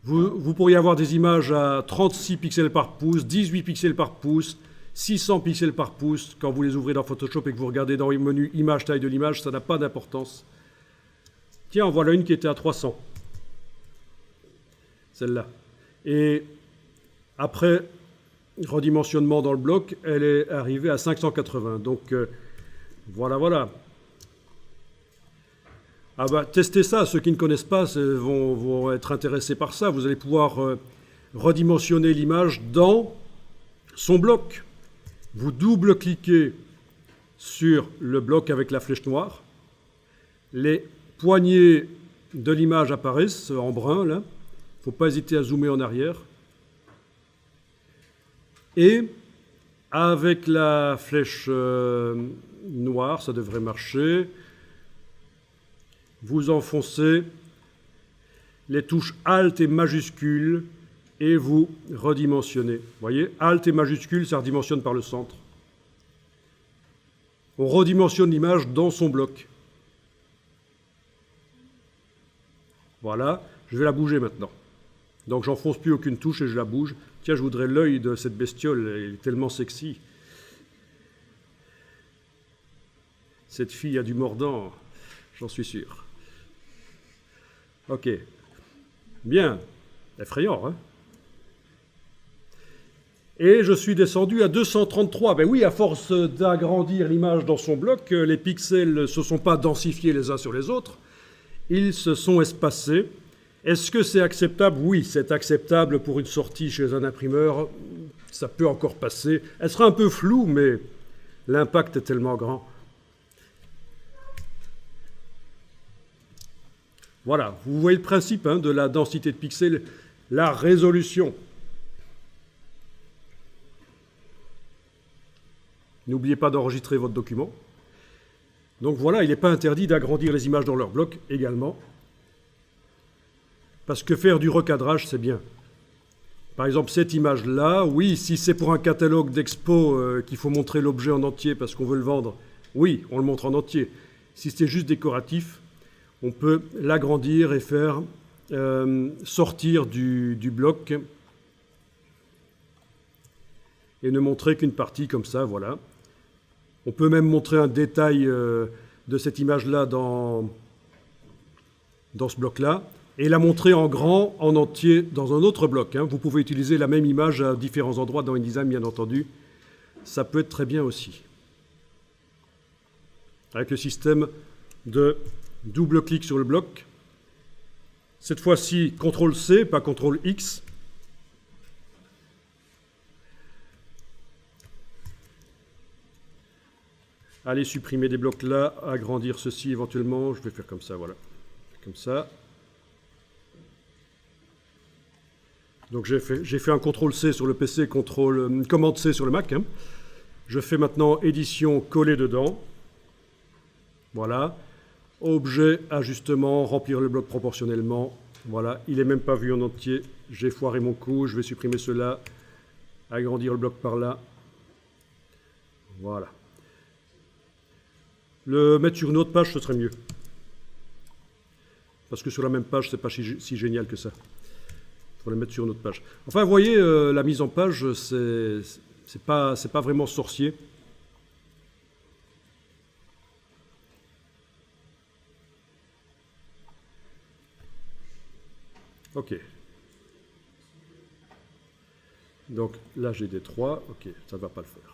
Vous pourriez avoir des images à 36 pixels par pouce, 18 pixels par pouce, 600 pixels par pouce. Quand vous les ouvrez dans Photoshop et que vous regardez dans le menu image, taille de l'image, ça n'a pas d'importance. Tiens, en voilà une qui était à 300. Celle-là. Et après redimensionnement dans le bloc, elle est arrivée à 580. Donc, voilà. Ah bah, testez ça. Ceux qui ne connaissent pas vont être intéressés par ça. Vous allez pouvoir redimensionner l'image dans son bloc. Vous double-cliquez sur le bloc avec la flèche noire. Les poignées de l'image apparaissent en brun, là. Il ne faut pas hésiter à zoomer en arrière. Et avec la flèche noire, ça devrait marcher. Vous enfoncez les touches Alt et majuscule et vous redimensionnez. Vous voyez, Alt et majuscule, ça redimensionne par le centre. On redimensionne l'image dans son bloc. Voilà, je vais la bouger maintenant. Donc j'enfonce plus aucune touche et je la bouge. Tiens, je voudrais l'œil de cette bestiole, elle est tellement sexy. Cette fille a du mordant, j'en suis sûr. Ok. Bien. Effrayant, hein? Et je suis descendu à 233. Ben oui, à force d'agrandir l'image dans son bloc, les pixels ne se sont pas densifiés les uns sur les autres. Ils se sont espacés. Est-ce que c'est acceptable? Oui, c'est acceptable pour une sortie chez un imprimeur. Ça peut encore passer. Elle sera un peu floue, mais l'impact est tellement grand. Voilà, vous voyez le principe de la densité de pixels, la résolution. N'oubliez pas d'enregistrer votre document. Donc voilà, il n'est pas interdit d'agrandir les images dans leur bloc également. Parce que faire du recadrage, c'est bien. Par exemple, cette image-là, oui, si c'est pour un catalogue d'expo qu'il faut montrer l'objet en entier parce qu'on veut le vendre, oui, on le montre en entier. Si c'est juste décoratif, on peut l'agrandir et faire sortir du bloc et ne montrer qu'une partie comme ça, voilà. On peut même montrer un détail de cette image-là dans ce bloc-là et la montrer en grand, en entier, dans un autre bloc. Vous pouvez utiliser la même image à différents endroits dans InDesign, bien entendu. Ça peut être très bien aussi. Avec le système de double-clic sur le bloc. Cette fois-ci, CTRL-C, pas CTRL-X. Allez supprimer des blocs là, agrandir ceci éventuellement. Je vais faire comme ça, voilà. Comme ça. Donc j'ai fait un CTRL-C sur le PC, Commande-C sur le Mac. Je fais maintenant édition, coller dedans. Voilà. Objet, ajustement, remplir le bloc proportionnellement. Voilà, il n'est même pas vu en entier. J'ai foiré mon coup, je vais supprimer cela. Agrandir le bloc par là. Voilà. Le mettre sur une autre page, ce serait mieux. parce que sur la même page, c'est pas si génial que ça. Il faut les mettre sur une autre page. Enfin, vous voyez, la mise en page, c'est pas vraiment sorcier. Ok. Donc là, j'ai des 3. Ok, ça ne va pas le faire.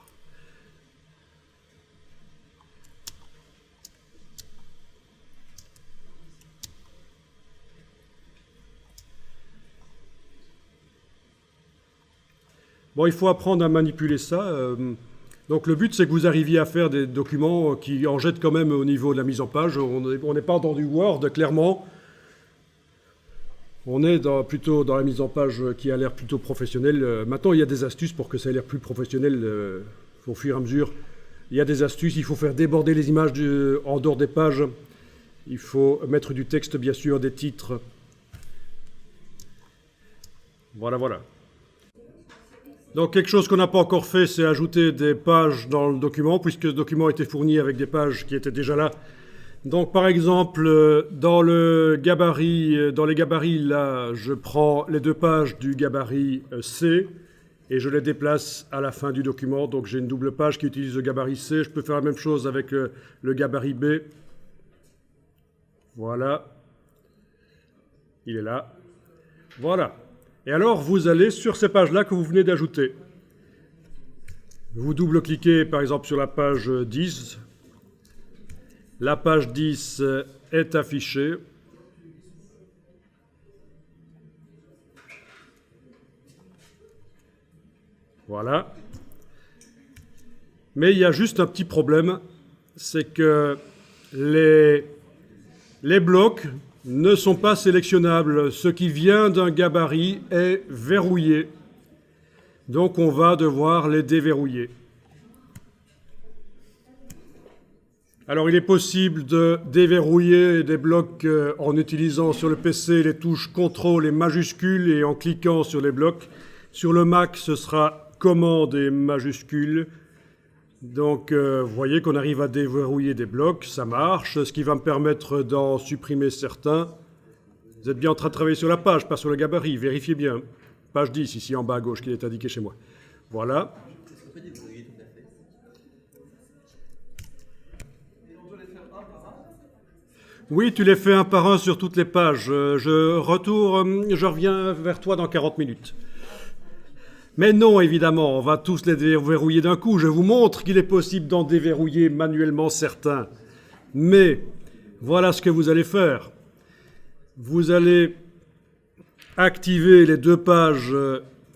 Bon, il faut apprendre à manipuler ça. Donc le but, c'est que vous arriviez à faire des documents qui en jettent quand même au niveau de la mise en page. On n'est pas dans du Word, clairement. On est plutôt dans la mise en page qui a l'air plutôt professionnelle. Maintenant, il y a des astuces pour que ça ait l'air plus professionnel au fur et à mesure. Il y a des astuces, il faut faire déborder les images en dehors des pages. Il faut mettre du texte, bien sûr, des titres. Voilà, voilà. Donc quelque chose qu'on n'a pas encore fait, c'est ajouter des pages dans le document, puisque ce document était fourni avec des pages qui étaient déjà là. Donc par exemple, dans les gabarits, là, je prends les 2 pages du gabarit C et je les déplace à la fin du document. Donc j'ai une double page qui utilise le gabarit C. Je peux faire la même chose avec le gabarit B. Voilà. Il est là. Voilà. Et alors, vous allez sur ces pages-là que vous venez d'ajouter. Vous double-cliquez, par exemple, sur la page 10. La page 10 est affichée. Voilà. Mais il y a juste un petit problème, c'est que les blocs ne sont pas sélectionnables. Ce qui vient d'un gabarit est verrouillé. Donc on va devoir les déverrouiller. Alors il est possible de déverrouiller des blocs en utilisant sur le PC les touches CTRL et majuscules et en cliquant sur les blocs. Sur le Mac, ce sera commande et majuscules. Donc vous voyez qu'on arrive à déverrouiller des blocs, ça marche, ce qui va me permettre d'en supprimer certains. Vous êtes bien en train de travailler sur la page, pas sur le gabarit, vérifiez bien. Page 10, ici en bas à gauche, qui est indiqué chez moi. Voilà. Oui, tu les fais un par un sur toutes les pages. Je reviens vers toi dans 40 minutes. Mais non, évidemment, on va tous les déverrouiller d'un coup. Je vous montre qu'il est possible d'en déverrouiller manuellement certains. Mais voilà ce que vous allez faire. Vous allez activer les 2 pages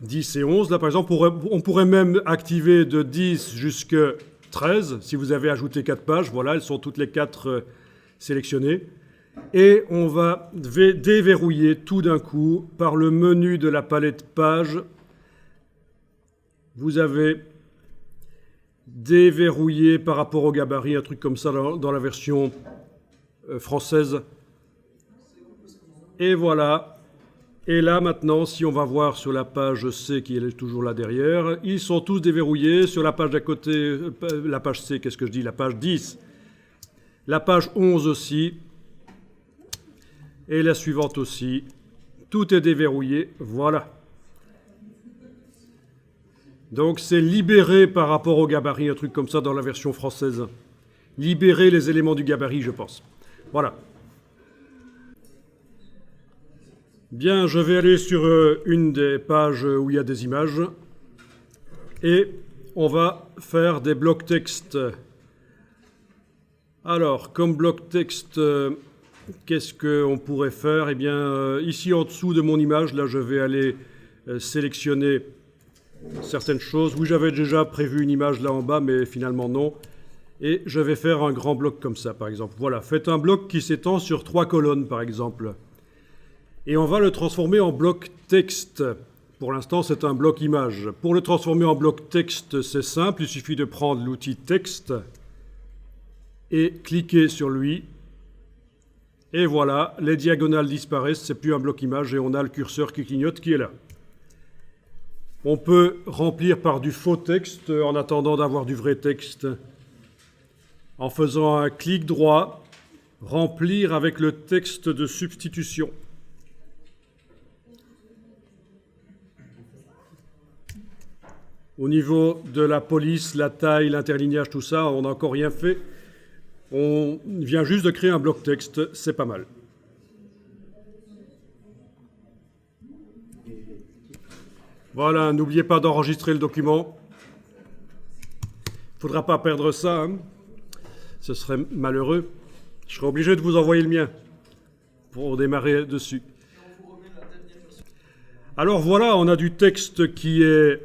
10 et 11. Là, par exemple, on pourrait même activer de 10 jusqu'à 13. Si vous avez ajouté 4 pages, voilà, elles sont toutes les 4 sélectionnées. Et on va déverrouiller tout d'un coup par le menu de la palette pages. Vous avez déverrouillé par rapport au gabarit, un truc comme ça dans la version française. Et voilà. Et là, maintenant, si on va voir sur la page C, qui est toujours là derrière, ils sont tous déverrouillés. Sur la page d'à côté, la page C, qu'est-ce que je dis? La page 10. La page 11 aussi. Et la suivante aussi. Tout est déverrouillé. Voilà. Donc c'est libéré par rapport au gabarit, un truc comme ça dans la version française. Libérer les éléments du gabarit, je pense. Voilà. Bien, je vais aller sur une des pages où il y a des images. Et on va faire des blocs texte. Alors, comme bloc texte, qu'est-ce qu'on pourrait faire? Eh bien, ici en dessous de mon image, là, je vais aller sélectionner certaines choses. Oui, j'avais déjà prévu une image là en bas, mais finalement non. Et je vais faire un grand bloc comme ça, par exemple. Voilà, faites un bloc qui s'étend sur 3 colonnes, par exemple. Et on va le transformer en bloc texte. Pour l'instant, c'est un bloc image. Pour le transformer en bloc texte, c'est simple. Il suffit de prendre l'outil texte et cliquer sur lui. Et voilà, les diagonales disparaissent. C'est plus un bloc image et on a le curseur qui clignote qui est là. On peut remplir par du faux texte en attendant d'avoir du vrai texte. En faisant un clic droit Remplir avec le texte de substitution. Au niveau de la police, la taille, l'interlignage, tout ça, on n'a encore rien fait. On vient juste de créer un bloc texte, c'est pas mal. Voilà, n'oubliez pas d'enregistrer le document. Il ne faudra pas perdre ça, hein. Ce serait malheureux. Je serai obligé de vous envoyer le mien pour démarrer dessus. Alors voilà, on a du texte qui est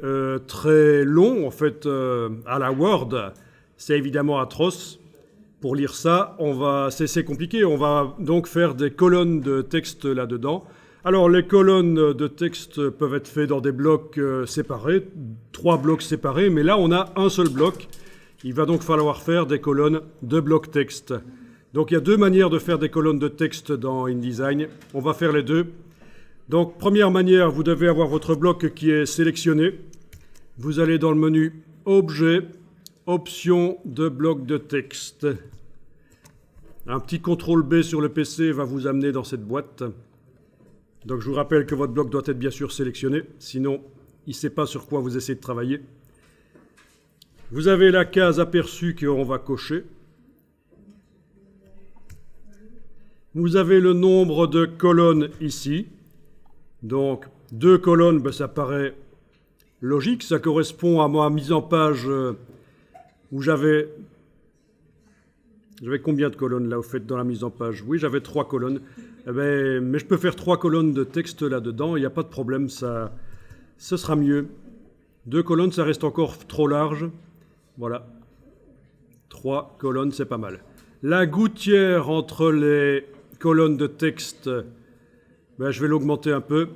très long, en fait, à la Word. C'est évidemment atroce. Pour lire ça, c'est compliqué. On va donc faire des colonnes de texte là-dedans. Alors, les colonnes de texte peuvent être faites dans des blocs séparés, 3 blocs séparés, mais là, on a un seul bloc. Il va donc falloir faire des colonnes de blocs texte. Donc, il y a 2 manières de faire des colonnes de texte dans InDesign. On va faire les 2. Donc, première manière, vous devez avoir votre bloc qui est sélectionné. Vous allez dans le menu Objet, Options de bloc de texte. Un petit CTRL B sur le PC va vous amener dans cette boîte. Donc, je vous rappelle que votre bloc doit être bien sûr sélectionné, sinon, il ne sait pas sur quoi vous essayez de travailler. Vous avez la case aperçue qu'on va cocher. Vous avez le nombre de colonnes ici. Donc, 2 colonnes, ben, ça paraît logique. Ça correspond à ma mise en page où j'avais combien de colonnes là, au fait, dans la mise en page? Oui, j'avais 3 colonnes. Eh ben, mais je peux faire 3 colonnes de texte là-dedans. Il n'y a pas de problème, ce sera mieux. 2 colonnes, ça reste encore trop large. Voilà. 3 colonnes, c'est pas mal. La gouttière entre les colonnes de texte, ben, je vais l'augmenter un peu.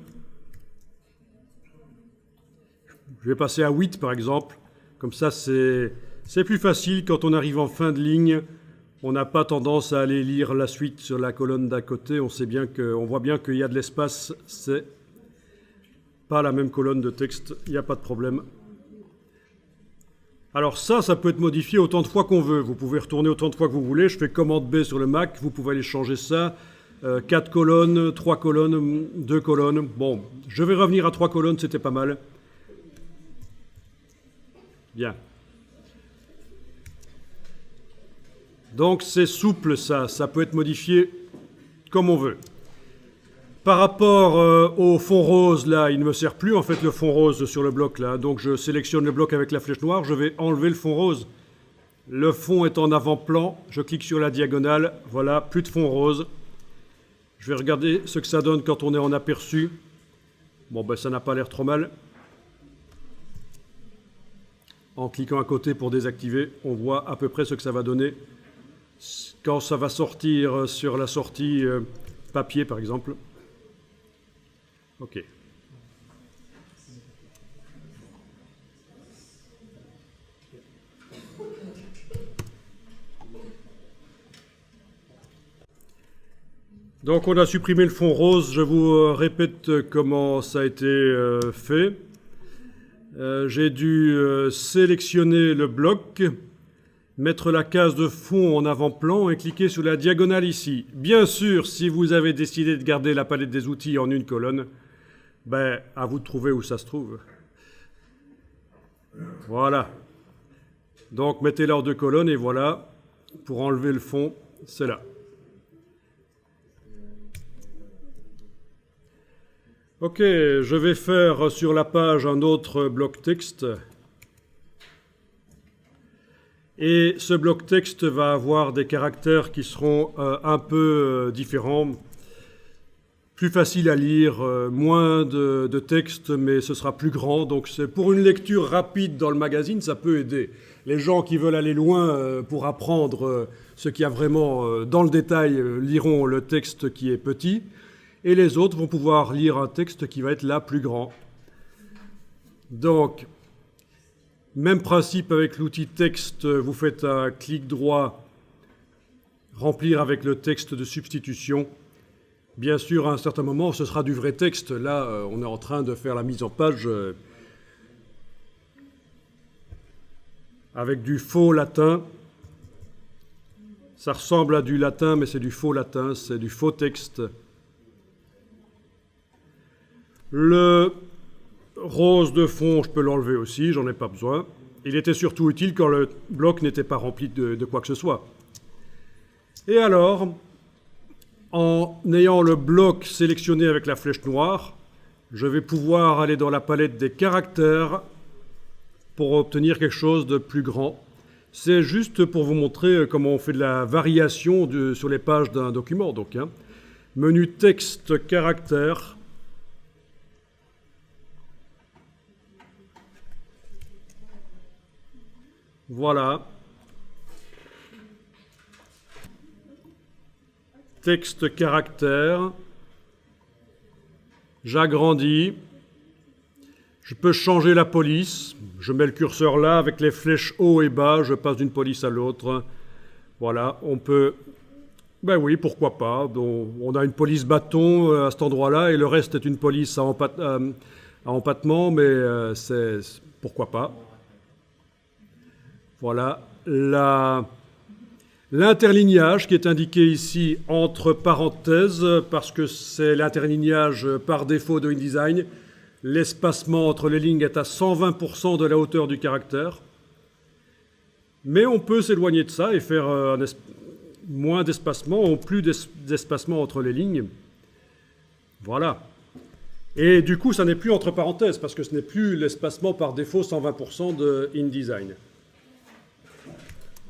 Je vais passer à 8 par exemple. Comme ça, c'est plus facile quand on arrive en fin de ligne. On n'a pas tendance à aller lire la suite sur la colonne d'à côté. On voit bien qu'il y a de l'espace. C'est pas la même colonne de texte. Il n'y a pas de problème. Alors ça peut être modifié autant de fois qu'on veut. Vous pouvez retourner autant de fois que vous voulez. Je fais commande B sur le Mac. Vous pouvez aller changer ça. 4 colonnes, 3 colonnes, 2 colonnes. Bon, je vais revenir à 3 colonnes. C'était pas mal. Bien. Donc c'est souple ça peut être modifié comme on veut. Par rapport au fond rose, là, il ne me sert plus en fait le fond rose sur le bloc là. Donc je sélectionne le bloc avec la flèche noire, je vais enlever le fond rose. Le fond est en avant-plan, je clique sur la diagonale, voilà, plus de fond rose. Je vais regarder ce que ça donne quand on est en aperçu. Bon ben ça n'a pas l'air trop mal. En cliquant à côté pour désactiver, on voit à peu près ce que ça va donner quand ça va sortir sur la sortie papier par exemple. Ok. Donc on a supprimé le fond rose, je vous répète comment ça a été fait. J'ai dû sélectionner le bloc, mettre la case de fond en avant-plan et cliquer sur la diagonale ici. Bien sûr, si vous avez décidé de garder la palette des outils en une colonne, ben, à vous de trouver où ça se trouve. Voilà. Donc, mettez-la en 2 colonnes et voilà, pour enlever le fond, c'est là. Ok, je vais faire sur la page un autre bloc texte. Et ce bloc texte va avoir des caractères qui seront un peu différents, plus faciles à lire, moins de texte, mais ce sera plus grand. Donc c'est pour une lecture rapide dans le magazine, ça peut aider. Les gens qui veulent aller loin pour apprendre ce qu'il y a vraiment dans le détail liront le texte qui est petit, et les autres vont pouvoir lire un texte qui va être là plus grand. Donc, même principe avec l'outil texte, vous faites un clic droit, remplir avec le texte de substitution. Bien sûr, à un certain moment, ce sera du vrai texte. Là, on est en train de faire la mise en page avec du faux latin. Ça ressemble à du latin, mais c'est du faux latin, c'est du faux texte. Le rose de fond, je peux l'enlever aussi, j'en ai pas besoin. Il était surtout utile quand le bloc n'était pas rempli de quoi que ce soit. Et alors, en ayant le bloc sélectionné avec la flèche noire, je vais pouvoir aller dans la palette des caractères pour obtenir quelque chose de plus grand. C'est juste pour vous montrer comment on fait de la variation sur les pages d'un document. Donc, hein. Menu texte, caractères. Voilà. Texte, caractère. J'agrandis. Je peux changer la police. Je mets le curseur là avec les flèches haut et bas. Je passe d'une police à l'autre. Voilà, on peut... Ben oui, pourquoi pas. Donc, on a une police bâton à cet endroit-là et le reste est une police à empattement, mais c'est... Pourquoi pas. Voilà. L'interlignage qui est indiqué ici entre parenthèses, parce que c'est l'interlignage par défaut de InDesign. L'espacement entre les lignes est à 120% de la hauteur du caractère. Mais on peut s'éloigner de ça et faire moins d'espacement ou plus d'espacement entre les lignes. Voilà. Et du coup, ça n'est plus entre parenthèses, parce que ce n'est plus l'espacement par défaut 120% de InDesign,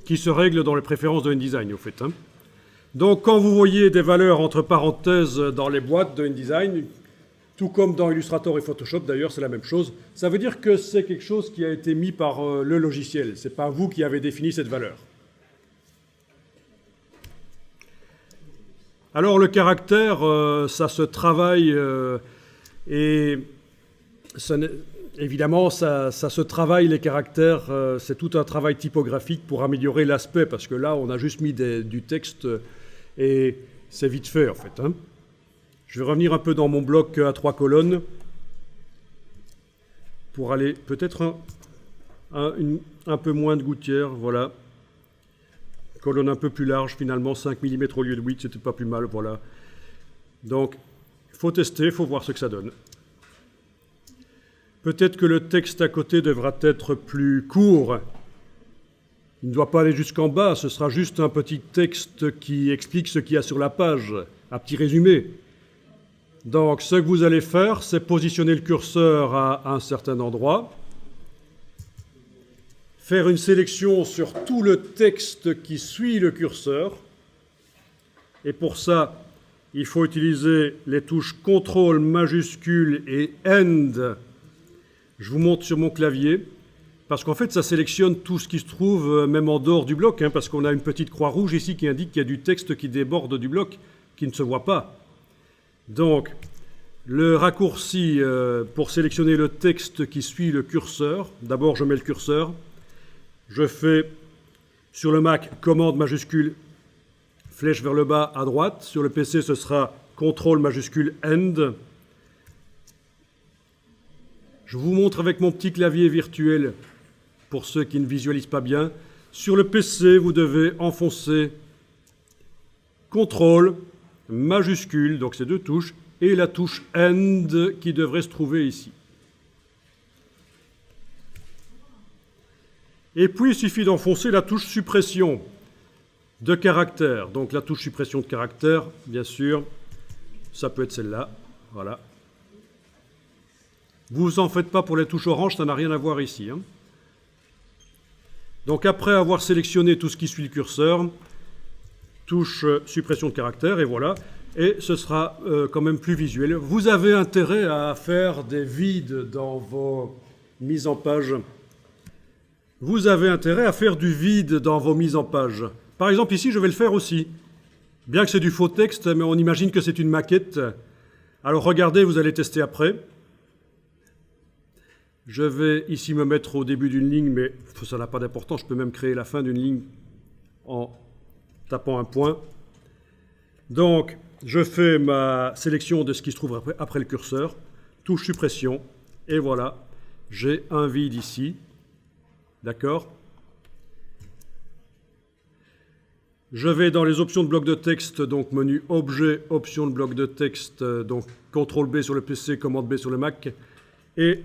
qui se règle dans les préférences de InDesign, au fait. Hein. Donc, quand vous voyez des valeurs entre parenthèses dans les boîtes de InDesign, tout comme dans Illustrator et Photoshop, d'ailleurs, c'est la même chose. Ça veut dire que c'est quelque chose qui a été mis par le logiciel. Ce n'est pas vous qui avez défini cette valeur. Alors, le caractère, ça se travaille et évidemment, ça se travaille, les caractères. C'est tout un travail typographique pour améliorer l'aspect, parce que là, on a juste mis du texte et c'est vite fait, en fait. Hein. Je vais revenir un peu dans mon bloc à 3 colonnes pour aller peut-être un peu moins de gouttière, voilà. Colonne un peu plus large finalement, 5 mm au lieu de 8, c'était pas plus mal, voilà. Donc, il faut tester, il faut voir ce que ça donne. Peut-être que le texte à côté devra être plus court. Il ne doit pas aller jusqu'en bas, ce sera juste un petit texte qui explique ce qu'il y a sur la page, un petit résumé. Donc, ce que vous allez faire, c'est positionner le curseur à un certain endroit, faire une sélection sur tout le texte qui suit le curseur, et pour ça, il faut utiliser les touches CTRL majuscule et END. Je vous montre sur mon clavier, parce qu'en fait, ça sélectionne tout ce qui se trouve, même en dehors du bloc, hein, parce qu'on a une petite croix rouge ici qui indique qu'il y a du texte qui déborde du bloc, qui ne se voit pas. Donc, le raccourci pour sélectionner le texte qui suit le curseur, d'abord je mets le curseur, je fais sur le Mac commande majuscule, flèche vers le bas à droite, sur le PC ce sera CTRL majuscule END. Je vous montre avec mon petit clavier virtuel, pour ceux qui ne visualisent pas bien. Sur le PC, vous devez enfoncer CTRL majuscule, donc ces deux touches, et la touche END qui devrait se trouver ici. Et puis, il suffit d'enfoncer la touche suppression de caractère. Donc, la touche suppression de caractère, bien sûr, ça peut être celle-là. Voilà. Vous en faites pas pour les touches orange, ça n'a rien à voir ici. Hein. Donc, après avoir sélectionné tout ce qui suit le curseur, touche suppression de caractère, et voilà. Et ce sera quand même plus visuel. Vous avez intérêt à faire des vides dans vos mises en page. Vous avez intérêt à faire du vide dans vos mises en page. Par exemple, ici, je vais le faire aussi. Bien que c'est du faux texte, mais on imagine que c'est une maquette. Alors regardez, vous allez tester après. Je vais ici me mettre au début d'une ligne, mais ça n'a pas d'importance. Je peux même créer la fin d'une ligne en tapant un point. Donc, je fais ma sélection de ce qui se trouve après le curseur, touche suppression, et voilà, j'ai un vide ici, d'accord? Je vais dans les options de bloc de texte, donc menu Objet, options de bloc de texte, donc CTRL B sur le PC, commande B sur le Mac. Et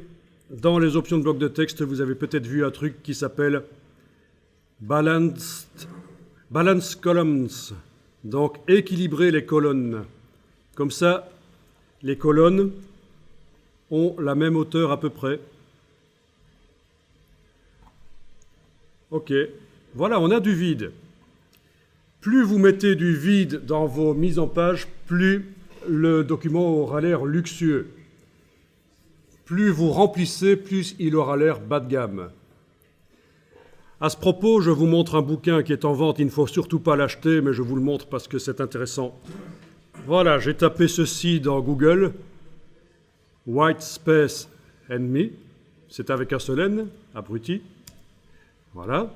dans les options de bloc de texte, vous avez peut-être vu un truc qui s'appelle Balance Columns, donc équilibrer les colonnes. Comme ça, les colonnes ont la même hauteur à peu près. Ok, voilà, on a du vide. Plus vous mettez du vide dans vos mises en page, plus le document aura l'air luxueux. Plus vous remplissez, plus il aura l'air bas de gamme. À ce propos, je vous montre un bouquin qui est en vente. Il ne faut surtout pas l'acheter, mais je vous le montre parce que c'est intéressant. Voilà, j'ai tapé ceci dans Google. White Space and Me. C'est avec un seul N, abruti. Voilà.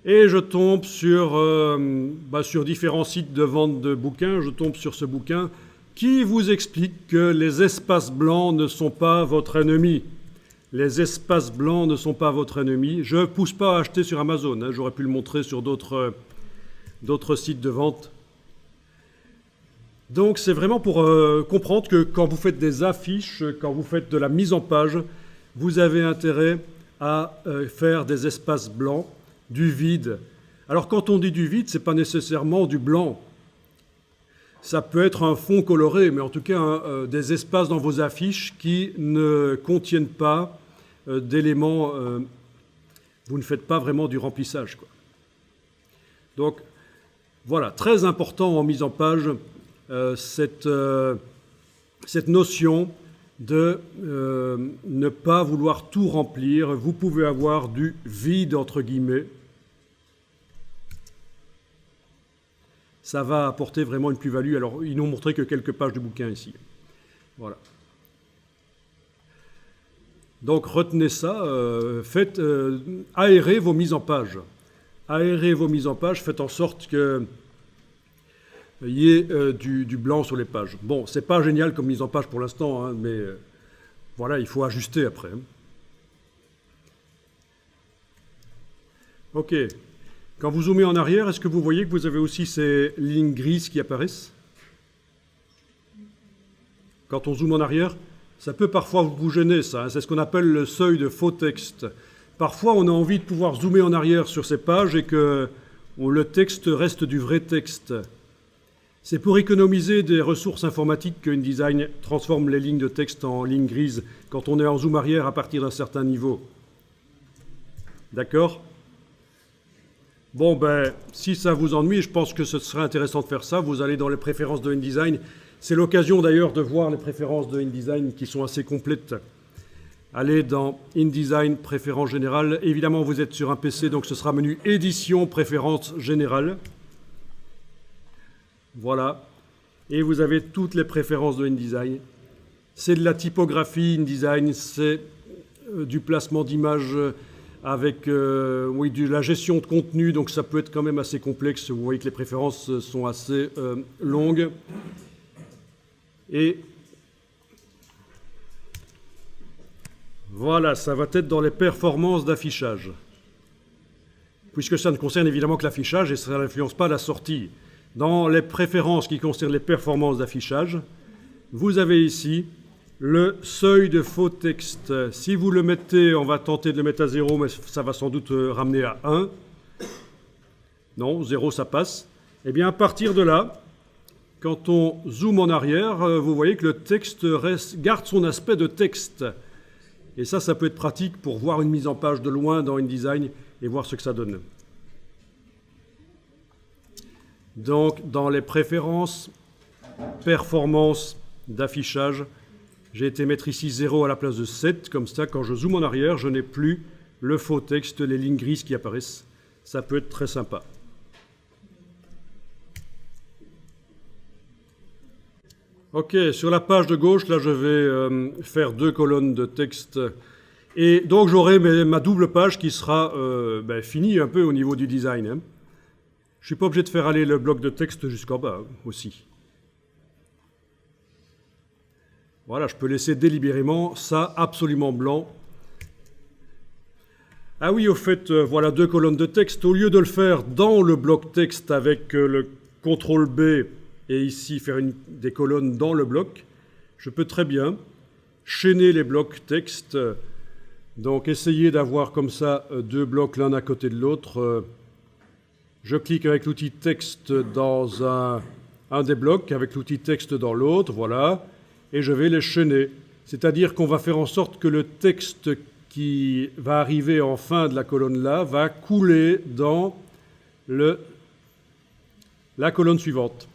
Et je tombe sur différents sites de vente de bouquins. Je tombe sur ce bouquin qui vous explique que les espaces blancs ne sont pas votre ennemi. Les espaces blancs ne sont pas votre ennemi. Je ne pousse pas à acheter sur Amazon. Hein. J'aurais pu le montrer sur d'autres sites de vente. Donc c'est vraiment pour comprendre que quand vous faites des affiches, quand vous faites de la mise en page, vous avez intérêt à faire des espaces blancs, du vide. Alors quand on dit du vide, ce n'est pas nécessairement du blanc. Ça peut être un fond coloré, mais en tout cas des espaces dans vos affiches qui ne contiennent pas d'éléments. Vous ne faites pas vraiment du remplissage, quoi. Donc voilà, très important en mise en page, cette notion de ne pas vouloir tout remplir. Vous pouvez avoir du vide, entre guillemets. Ça va apporter vraiment une plus-value. Alors, ils n'ont montré que quelques pages du bouquin ici. Voilà. Donc, retenez ça. Faites aérer vos mises en page. Aérez vos mises en page. Faites en sorte qu'il y ait du blanc sur les pages. Bon, c'est pas génial comme mise en page pour l'instant, hein, mais voilà, il faut ajuster après. OK. Quand vous zoomez en arrière, est-ce que vous voyez que vous avez aussi ces lignes grises qui apparaissent? Quand on zoome en arrière, ça peut parfois vous gêner, ça. Hein. C'est ce qu'on appelle le seuil de faux texte. Parfois, on a envie de pouvoir zoomer en arrière sur ces pages et que le texte reste du vrai texte. C'est pour économiser des ressources informatiques que InDesign transforme les lignes de texte en lignes grises quand on est en zoom arrière à partir d'un certain niveau. D'accord ? Bon, ben, si ça vous ennuie, je pense que ce serait intéressant de faire ça. Vous allez dans les préférences de InDesign. C'est l'occasion d'ailleurs de voir les préférences de InDesign qui sont assez complètes. Allez dans InDesign, préférences générales. Évidemment, vous êtes sur un PC, donc ce sera menu édition, préférences générales. Voilà. Et vous avez toutes les préférences de InDesign. C'est de la typographie InDesign, c'est du placement d'images avec de la gestion de contenu, donc ça peut être quand même assez complexe. Vous voyez que les préférences sont assez longues. Et voilà, ça va être dans les performances d'affichage. Puisque ça ne concerne évidemment que l'affichage et ça n'influence pas la sortie. Dans les préférences qui concernent les performances d'affichage, vous avez ici le seuil de faux texte. Si vous le mettez, on va tenter de le mettre à 0, mais ça va sans doute ramener à 1. Non, 0, ça passe. Eh bien, à partir de là, quand on zoome en arrière, vous voyez que le texte garde son aspect de texte. Et ça peut être pratique pour voir une mise en page de loin dans InDesign et voir ce que ça donne. Donc, dans les préférences, performance d'affichage, j'ai été mettre ici 0 à la place de 7. Comme ça, quand je zoome en arrière, je n'ai plus le faux texte, les lignes grises qui apparaissent. Ça peut être très sympa. OK, sur la page de gauche, là, je vais faire 2 colonnes de texte. Et donc, j'aurai ma double page qui sera finie un peu au niveau du design. Hein. Je ne suis pas obligé de faire aller le bloc de texte jusqu'en bas aussi. Voilà, je peux laisser délibérément ça absolument blanc. Ah oui, au fait, voilà 2 colonnes de texte. Au lieu de le faire dans le bloc texte avec le CTRL B et ici faire des colonnes dans le bloc, je peux très bien chaîner les blocs texte. Donc essayer d'avoir comme ça 2 blocs l'un à côté de l'autre. Je clique avec l'outil texte dans un des blocs, avec l'outil texte dans l'autre, voilà, et je vais les chaîner. C'est-à-dire qu'on va faire en sorte que le texte qui va arriver en fin de la colonne là va couler dans la colonne suivante.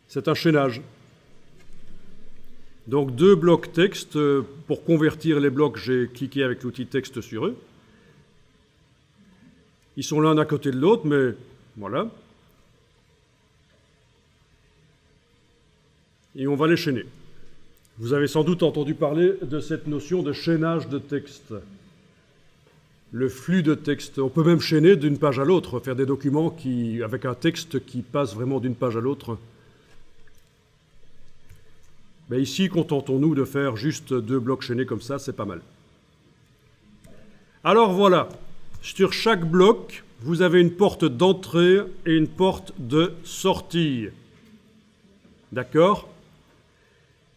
C'est un chaînage. Donc 2 blocs texte. Pour convertir les blocs, j'ai cliqué avec l'outil texte sur eux. Ils sont l'un à côté de l'autre, mais voilà. Et on va les chaîner. Vous avez sans doute entendu parler de cette notion de chaînage de texte. Le flux de texte. On peut même chaîner d'une page à l'autre, faire des documents avec un texte qui passe vraiment d'une page à l'autre. Mais ici, contentons-nous de faire juste 2 blocs chaînés comme ça, c'est pas mal. Alors voilà, sur chaque bloc, vous avez une porte d'entrée et une porte de sortie. D'accord ?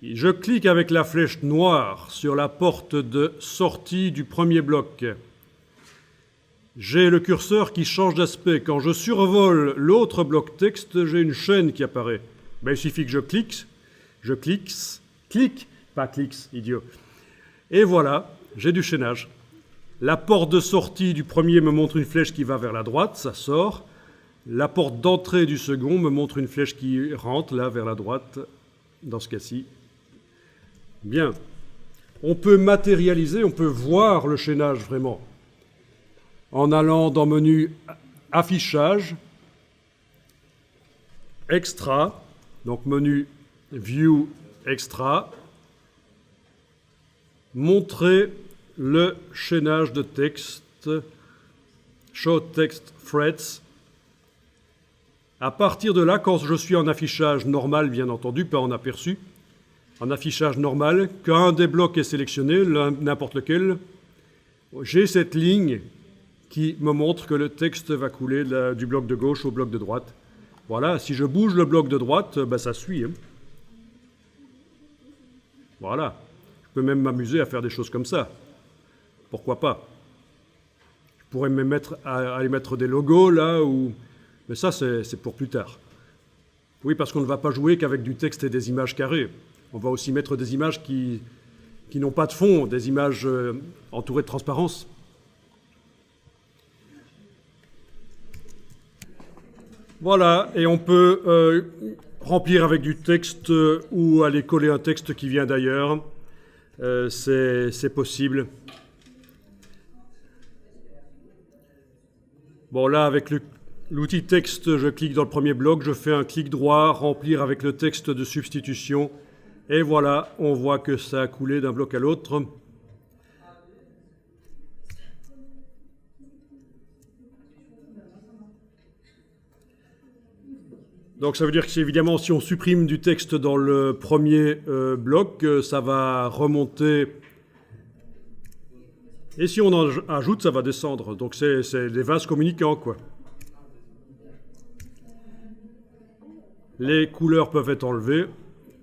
Je clique avec la flèche noire sur la porte de sortie du premier bloc. J'ai le curseur qui change d'aspect. Quand je survole l'autre bloc texte, j'ai une chaîne qui apparaît. Ben, il suffit que je clique, pas clique, idiot. Et voilà, j'ai du chaînage. La porte de sortie du premier me montre une flèche qui va vers la droite, ça sort. La porte d'entrée du second me montre une flèche qui rentre, là, vers la droite, dans ce cas-ci. Bien. On peut matérialiser, on peut voir le chaînage vraiment. En allant dans le menu Affichage, Extra, donc menu View Extra, montrer le chaînage de texte, Show Text Threads. À partir de là, quand je suis en affichage normal, bien entendu, pas en aperçu, en affichage normal, qu'un des blocs est sélectionné, n'importe lequel, j'ai cette ligne qui me montre que le texte va couler du bloc de gauche au bloc de droite. Voilà, si je bouge le bloc de droite, ben ça suit. Hein. Voilà. Je peux même m'amuser à faire des choses comme ça. Pourquoi pas? Je pourrais me mettre à aller mettre des logos là, mais ça c'est pour plus tard. Oui, parce qu'on ne va pas jouer qu'avec du texte et des images carrées. On va aussi mettre des images qui n'ont pas de fond, des images entourées de transparence. Voilà, et on peut remplir avec du texte ou aller coller un texte qui vient d'ailleurs. C'est possible. Bon, là, avec l'outil texte, je clique dans le premier bloc, je fais un clic droit, remplir avec le texte de substitution. Et voilà, on voit que ça a coulé d'un bloc à l'autre. Donc ça veut dire que évidemment, si on supprime du texte dans le premier bloc, ça va remonter. Et si on en ajoute, ça va descendre. Donc c'est des vases communicants, quoi. Les couleurs peuvent être enlevées.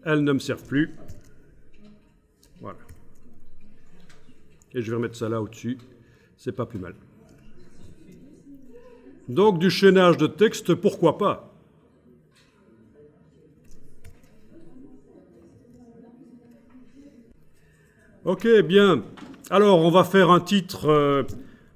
Elles ne me servent plus. Voilà. Et je vais remettre ça là au-dessus. C'est pas plus mal. Donc du chaînage de texte, pourquoi pas? Ok, bien. Alors, on va faire un titre.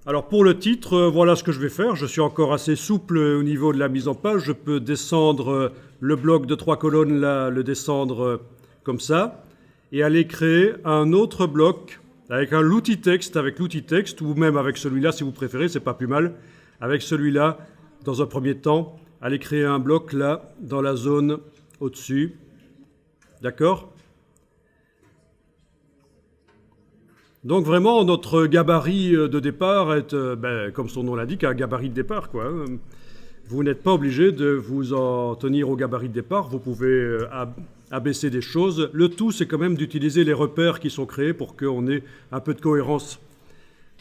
Alors, pour le titre, voilà ce que je vais faire. Je suis encore assez souple au niveau de la mise en page. Je peux descendre le bloc de 3 colonnes, là, le descendre comme ça, et aller créer un autre bloc avec l'outil texte, ou même avec celui-là, si vous préférez, c'est pas plus mal. Avec celui-là, dans un premier temps, aller créer un bloc, là, dans la zone au-dessus. D'accord ? Donc vraiment, notre gabarit de départ est, comme son nom l'indique, un gabarit de départ, quoi. Vous n'êtes pas obligé de vous en tenir au gabarit de départ, vous pouvez abaisser des choses. Le tout, c'est quand même d'utiliser les repères qui sont créés pour qu'on ait un peu de cohérence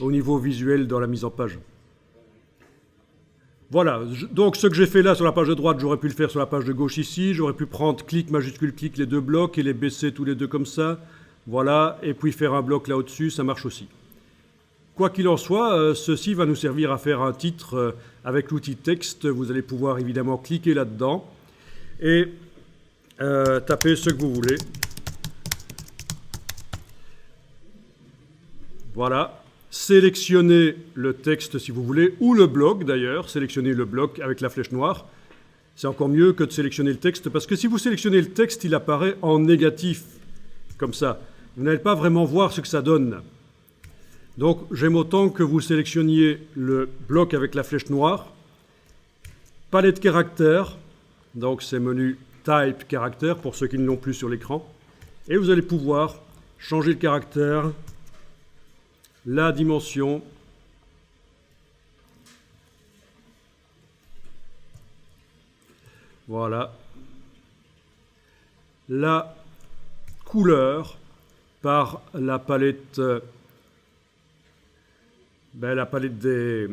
au niveau visuel dans la mise en page. Voilà, donc ce que j'ai fait là sur la page de droite, j'aurais pu le faire sur la page de gauche ici, j'aurais pu prendre clic, majuscule, clic, les deux blocs et les baisser tous les deux comme ça, voilà, et puis faire un bloc là au-dessus, ça marche aussi. Quoi qu'il en soit, ceci va nous servir à faire un titre avec l'outil texte, vous allez pouvoir évidemment cliquer là-dedans et taper ce que vous voulez. Voilà. Sélectionnez le texte si vous voulez, ou le bloc d'ailleurs, sélectionnez le bloc avec la flèche noire. C'est encore mieux que de sélectionner le texte, parce que si vous sélectionnez le texte, il apparaît en négatif, comme ça. Vous n'allez pas vraiment voir ce que ça donne. Donc j'aime autant que vous sélectionniez le bloc avec la flèche noire, palette caractères, donc c'est menu Type caractère pour ceux qui ne l'ont plus sur l'écran, et vous allez pouvoir changer le caractère, la dimension, voilà, la couleur par la palette, la palette des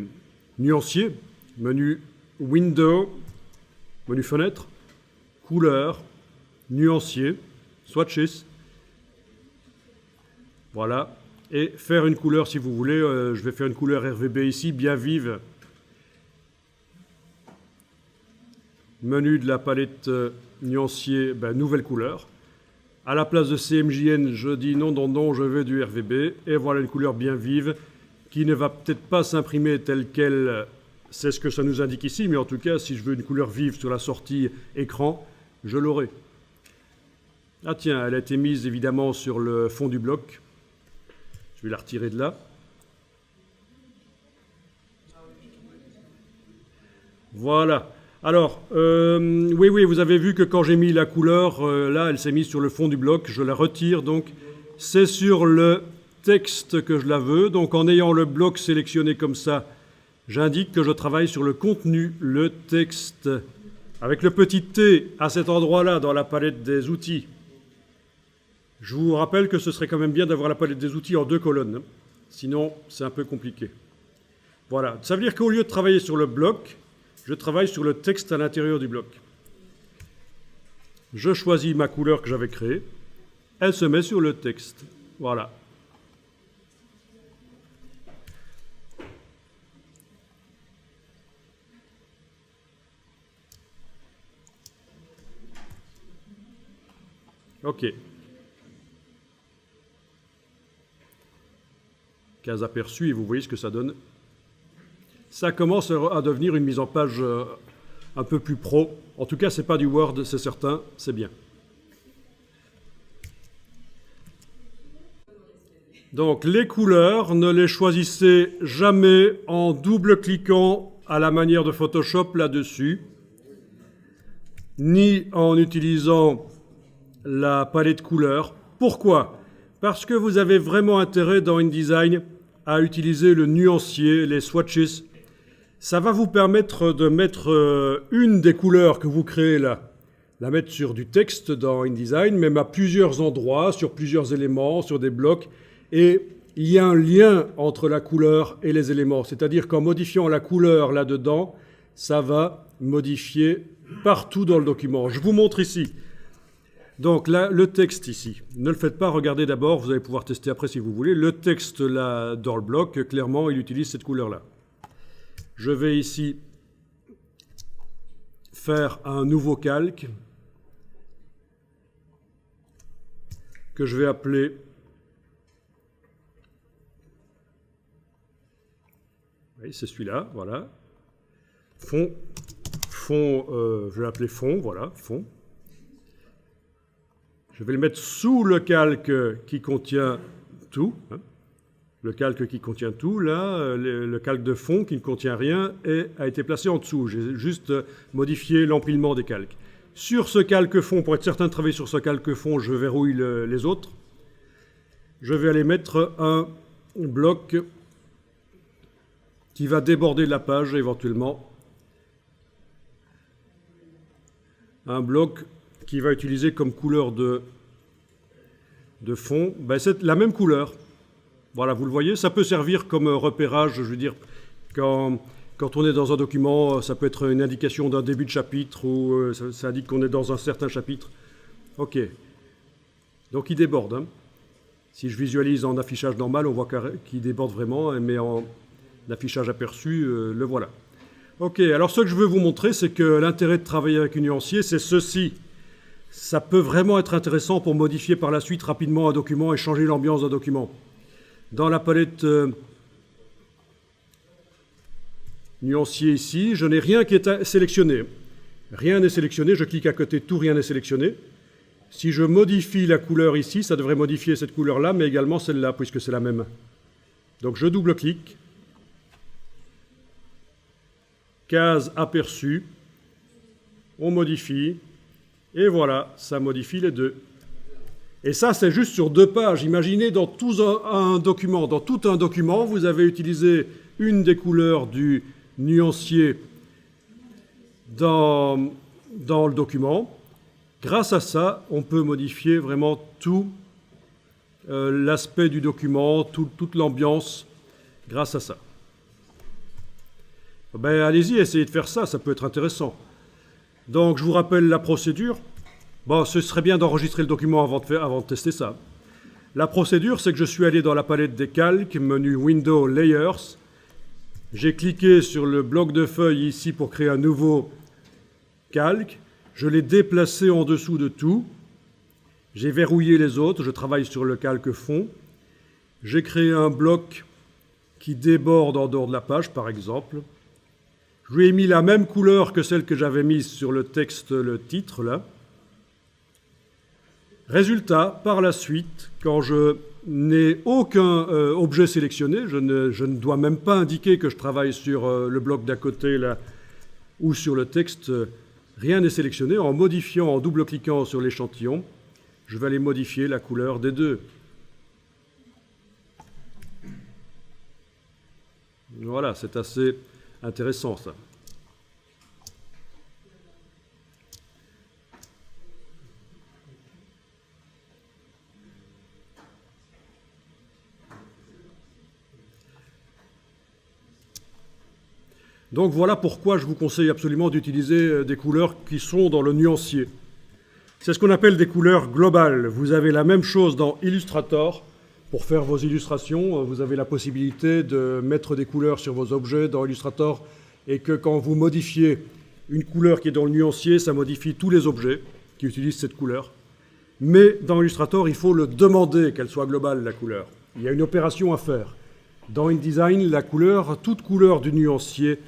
nuanciers, menu Window, menu Fenêtre, couleur, nuancier, Swatches, voilà. Et faire une couleur si vous voulez, je vais faire une couleur RVB ici, bien vive. Menu de la palette nuancier, nouvelle couleur. À la place de CMJN, je dis non, non, non, je veux du RVB. Et voilà une couleur bien vive qui ne va peut-être pas s'imprimer telle qu'elle, c'est ce que ça nous indique ici, mais en tout cas, si je veux une couleur vive sur la sortie écran, je l'aurai. Ah tiens, elle a été mise évidemment sur le fond du bloc. Je vais la retirer de là. Voilà. Alors, oui, vous avez vu que quand j'ai mis la couleur, là, elle s'est mise sur le fond du bloc. Je la retire, donc c'est sur le texte que je la veux. Donc, en ayant le bloc sélectionné comme ça, j'indique que je travaille sur le contenu, le texte, avec le petit T à cet endroit-là dans la palette des outils. Je vous rappelle que ce serait quand même bien d'avoir la palette des outils en 2 colonnes. Sinon, c'est un peu compliqué. Voilà. Ça veut dire qu'au lieu de travailler sur le bloc, je travaille sur le texte à l'intérieur du bloc. Je choisis ma couleur que j'avais créée. Elle se met sur le texte. Voilà. OK. Case aperçue et vous voyez ce que ça donne. Ça commence à devenir une mise en page un peu plus pro. En tout cas, ce n'est pas du Word, c'est certain, c'est bien. Donc, les couleurs, ne les choisissez jamais en double-cliquant à la manière de Photoshop là-dessus, ni en utilisant la palette couleurs. Pourquoi ? Parce que vous avez vraiment intérêt dans InDesign à utiliser le nuancier, les swatches. Ça va vous permettre de mettre une des couleurs que vous créez là, la mettre sur du texte dans InDesign, même à plusieurs endroits, sur plusieurs éléments, sur des blocs. Et il y a un lien entre la couleur et les éléments. C'est-à-dire qu'en modifiant la couleur là-dedans, ça va modifier partout dans le document. Je vous montre ici. Donc là, le texte ici, ne le faites pas, regardez d'abord, vous allez pouvoir tester après si vous voulez. Le texte là, dans le bloc, clairement, il utilise cette couleur-là. Je vais ici faire un nouveau calque que je vais appeler oui, c'est celui-là, voilà. Fond, je vais l'appeler fond, voilà, fond. Je vais le mettre sous le calque qui contient tout. Hein. Le calque qui contient tout, là, le calque de fond qui ne contient rien a été placé en dessous. J'ai juste modifié l'empilement des calques. Sur ce calque fond, pour être certain de travailler sur ce calque fond, je verrouille les autres. Je vais aller mettre un bloc qui va déborder la page éventuellement. Un bloc qui va utiliser comme couleur de fond, c'est la même couleur. Voilà, vous le voyez, ça peut servir comme repérage, je veux dire, quand on est dans un document, ça peut être une indication d'un début de chapitre ou ça indique qu'on est dans un certain chapitre. OK. Donc il déborde. Hein. Si je visualise en affichage normal, on voit qu'il déborde vraiment, mais en affichage aperçu, le voilà. OK, alors ce que je veux vous montrer, c'est que l'intérêt de travailler avec un nuancier, c'est ceci. Ça peut vraiment être intéressant pour modifier par la suite rapidement un document et changer l'ambiance d'un document. Dans la palette nuancier ici, je n'ai rien qui est sélectionné. Rien n'est sélectionné, je clique à côté de tout, rien n'est sélectionné. Si je modifie la couleur ici, ça devrait modifier cette couleur-là, mais également celle-là, puisque c'est la même. Donc je double-clique. Case aperçue. On modifie. Et voilà, ça modifie les deux. Et ça, c'est juste sur 2 pages. Imaginez dans tout un document. Dans tout un document, vous avez utilisé une des couleurs du nuancier dans le document. Grâce à ça, on peut modifier vraiment tout l'aspect du document, toute l'ambiance, grâce à ça. Ben, allez-y, essayez de faire ça, ça peut être intéressant. Donc, je vous rappelle la procédure. Bon, ce serait bien d'enregistrer le document avant de tester ça. La procédure, c'est que je suis allé dans la palette des calques, menu Window Layers. J'ai cliqué sur le bloc de feuilles ici pour créer un nouveau calque. Je l'ai déplacé en dessous de tout. J'ai verrouillé les autres. Je travaille sur le calque fond. J'ai créé un bloc qui déborde en dehors de la page, par exemple. Je lui ai mis la même couleur que celle que j'avais mise sur le texte, le titre, là. Résultat, par la suite, quand je n'ai aucun objet sélectionné, je ne dois même pas indiquer que je travaille sur le bloc d'à côté, là, ou sur le texte, rien n'est sélectionné. En modifiant, en double-cliquant sur l'échantillon, je vais aller modifier la couleur des deux. Voilà, c'est assez intéressant, ça. Donc voilà pourquoi je vous conseille absolument d'utiliser des couleurs qui sont dans le nuancier. C'est ce qu'on appelle des couleurs globales. Vous avez la même chose dans Illustrator. Pour faire vos illustrations, vous avez la possibilité de mettre des couleurs sur vos objets dans Illustrator et que quand vous modifiez une couleur qui est dans le nuancier, ça modifie tous les objets qui utilisent cette couleur. Mais dans Illustrator, il faut le demander qu'elle soit globale, la couleur. Il y a une opération à faire. Dans InDesign, la couleur, toute couleur du nuancier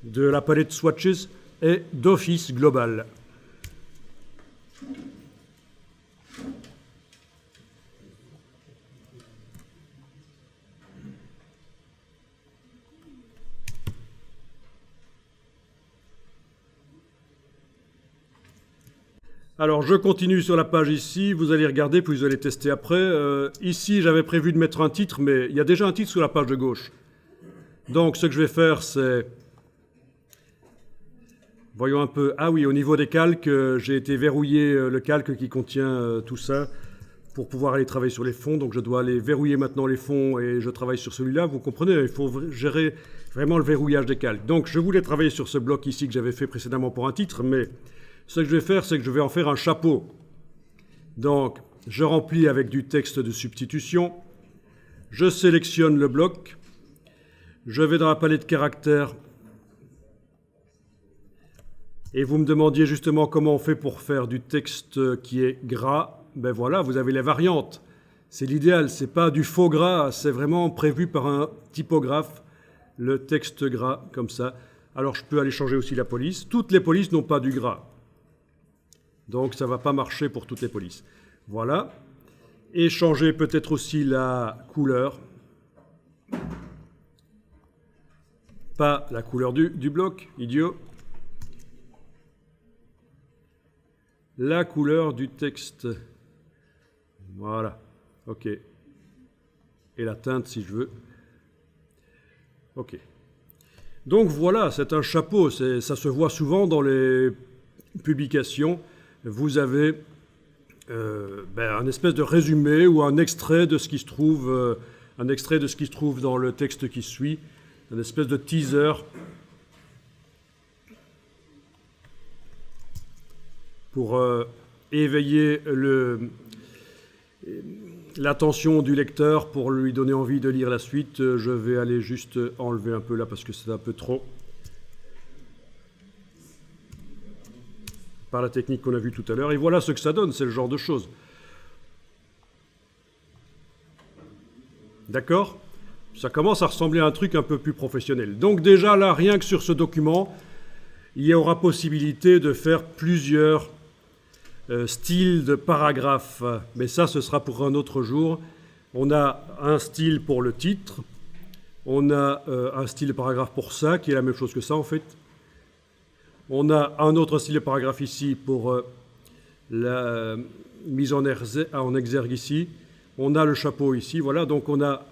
de la palette Swatches est d'office globale. Alors, je continue sur la page ici, vous allez regarder, puis vous allez tester après. Ici, j'avais prévu de mettre un titre, mais il y a déjà un titre sur la page de gauche. Donc, ce que je vais faire, c'est... Voyons un peu. Ah oui, au niveau des calques, j'ai été verrouiller le calque qui contient tout ça pour pouvoir aller travailler sur les fonds. Donc, je dois aller verrouiller maintenant les fonds et je travaille sur celui-là. Vous comprenez, il faut gérer vraiment le verrouillage des calques. Donc, je voulais travailler sur ce bloc ici que j'avais fait précédemment pour un titre, mais... Ce que je vais faire, c'est que je vais en faire un chapeau. Donc, je remplis avec du texte de substitution. Je sélectionne le bloc. Je vais dans la palette caractères. Et vous me demandiez justement comment on fait pour faire du texte qui est gras. Ben voilà, vous avez les variantes. C'est l'idéal, c'est pas du faux gras, c'est vraiment prévu par un typographe, le texte gras, comme ça. Alors, je peux aller changer aussi la police. Toutes les polices n'ont pas du gras. Donc, ça ne va pas marcher pour toutes les polices. Voilà. Et changer peut-être aussi la couleur. Pas la couleur du bloc, idiot. La couleur du texte. Voilà. OK. Et la teinte, si je veux. OK. Donc, voilà, c'est un chapeau. Ça se voit souvent dans les publications. Vous avez un espèce de résumé ou un extrait de ce qui se trouve un extrait de ce qui se trouve dans le texte qui suit, une espèce de teaser pour éveiller l'attention du lecteur, pour lui donner envie de lire la suite. Je vais aller juste enlever un peu là parce que c'est un peu trop. Par la technique qu'on a vue tout à l'heure. Et voilà ce que ça donne, c'est le genre de choses. D'accord ? Ça commence à ressembler à un truc un peu plus professionnel. Donc déjà là, rien que sur ce document, il y aura possibilité de faire plusieurs styles de paragraphes. Mais ça, ce sera pour un autre jour. On a un style pour le titre. On a un style de paragraphe pour ça, qui est la même chose que ça en fait. On a un autre style de paragraphe ici pour la mise en exergue ici. On a le chapeau ici, voilà. Donc on a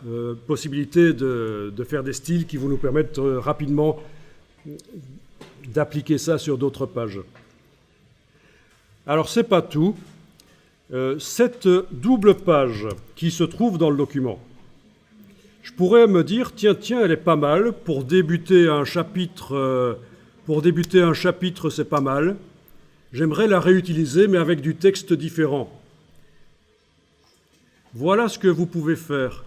possibilité de faire des styles qui vont nous permettre rapidement d'appliquer ça sur d'autres pages. Alors c'est pas tout. Cette double page qui se trouve dans le document, je pourrais me dire, tiens, elle est pas mal pour débuter un chapitre. C'est pas mal. J'aimerais la réutiliser, mais avec du texte différent. Voilà ce que vous pouvez faire.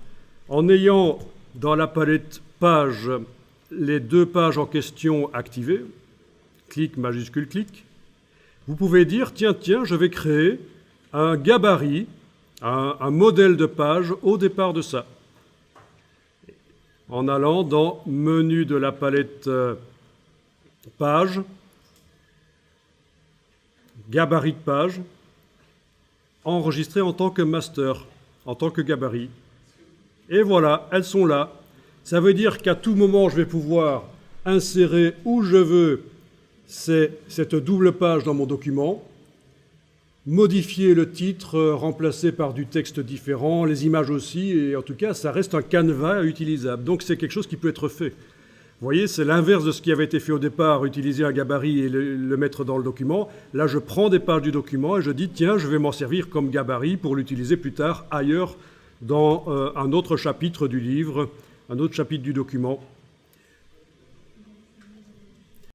En ayant dans la palette pages les deux pages en question activées, clic, majuscule, clic, vous pouvez dire, tiens, je vais créer un gabarit, un modèle de page au départ de ça. En allant dans menu de la palette page, gabarit de page, enregistré en tant que master, en tant que gabarit. Et voilà, elles sont là. Ça veut dire qu'à tout moment, je vais pouvoir insérer où je veux cette double page dans mon document, modifier le titre, remplacer par du texte différent, les images aussi, et en tout cas, ça reste un canevas utilisable. Donc c'est quelque chose qui peut être fait. Vous voyez, c'est l'inverse de ce qui avait été fait au départ, utiliser un gabarit et le mettre dans le document. Là, je prends des pages du document et je dis, tiens, je vais m'en servir comme gabarit pour l'utiliser plus tard ailleurs dans un autre chapitre du livre, un autre chapitre du document.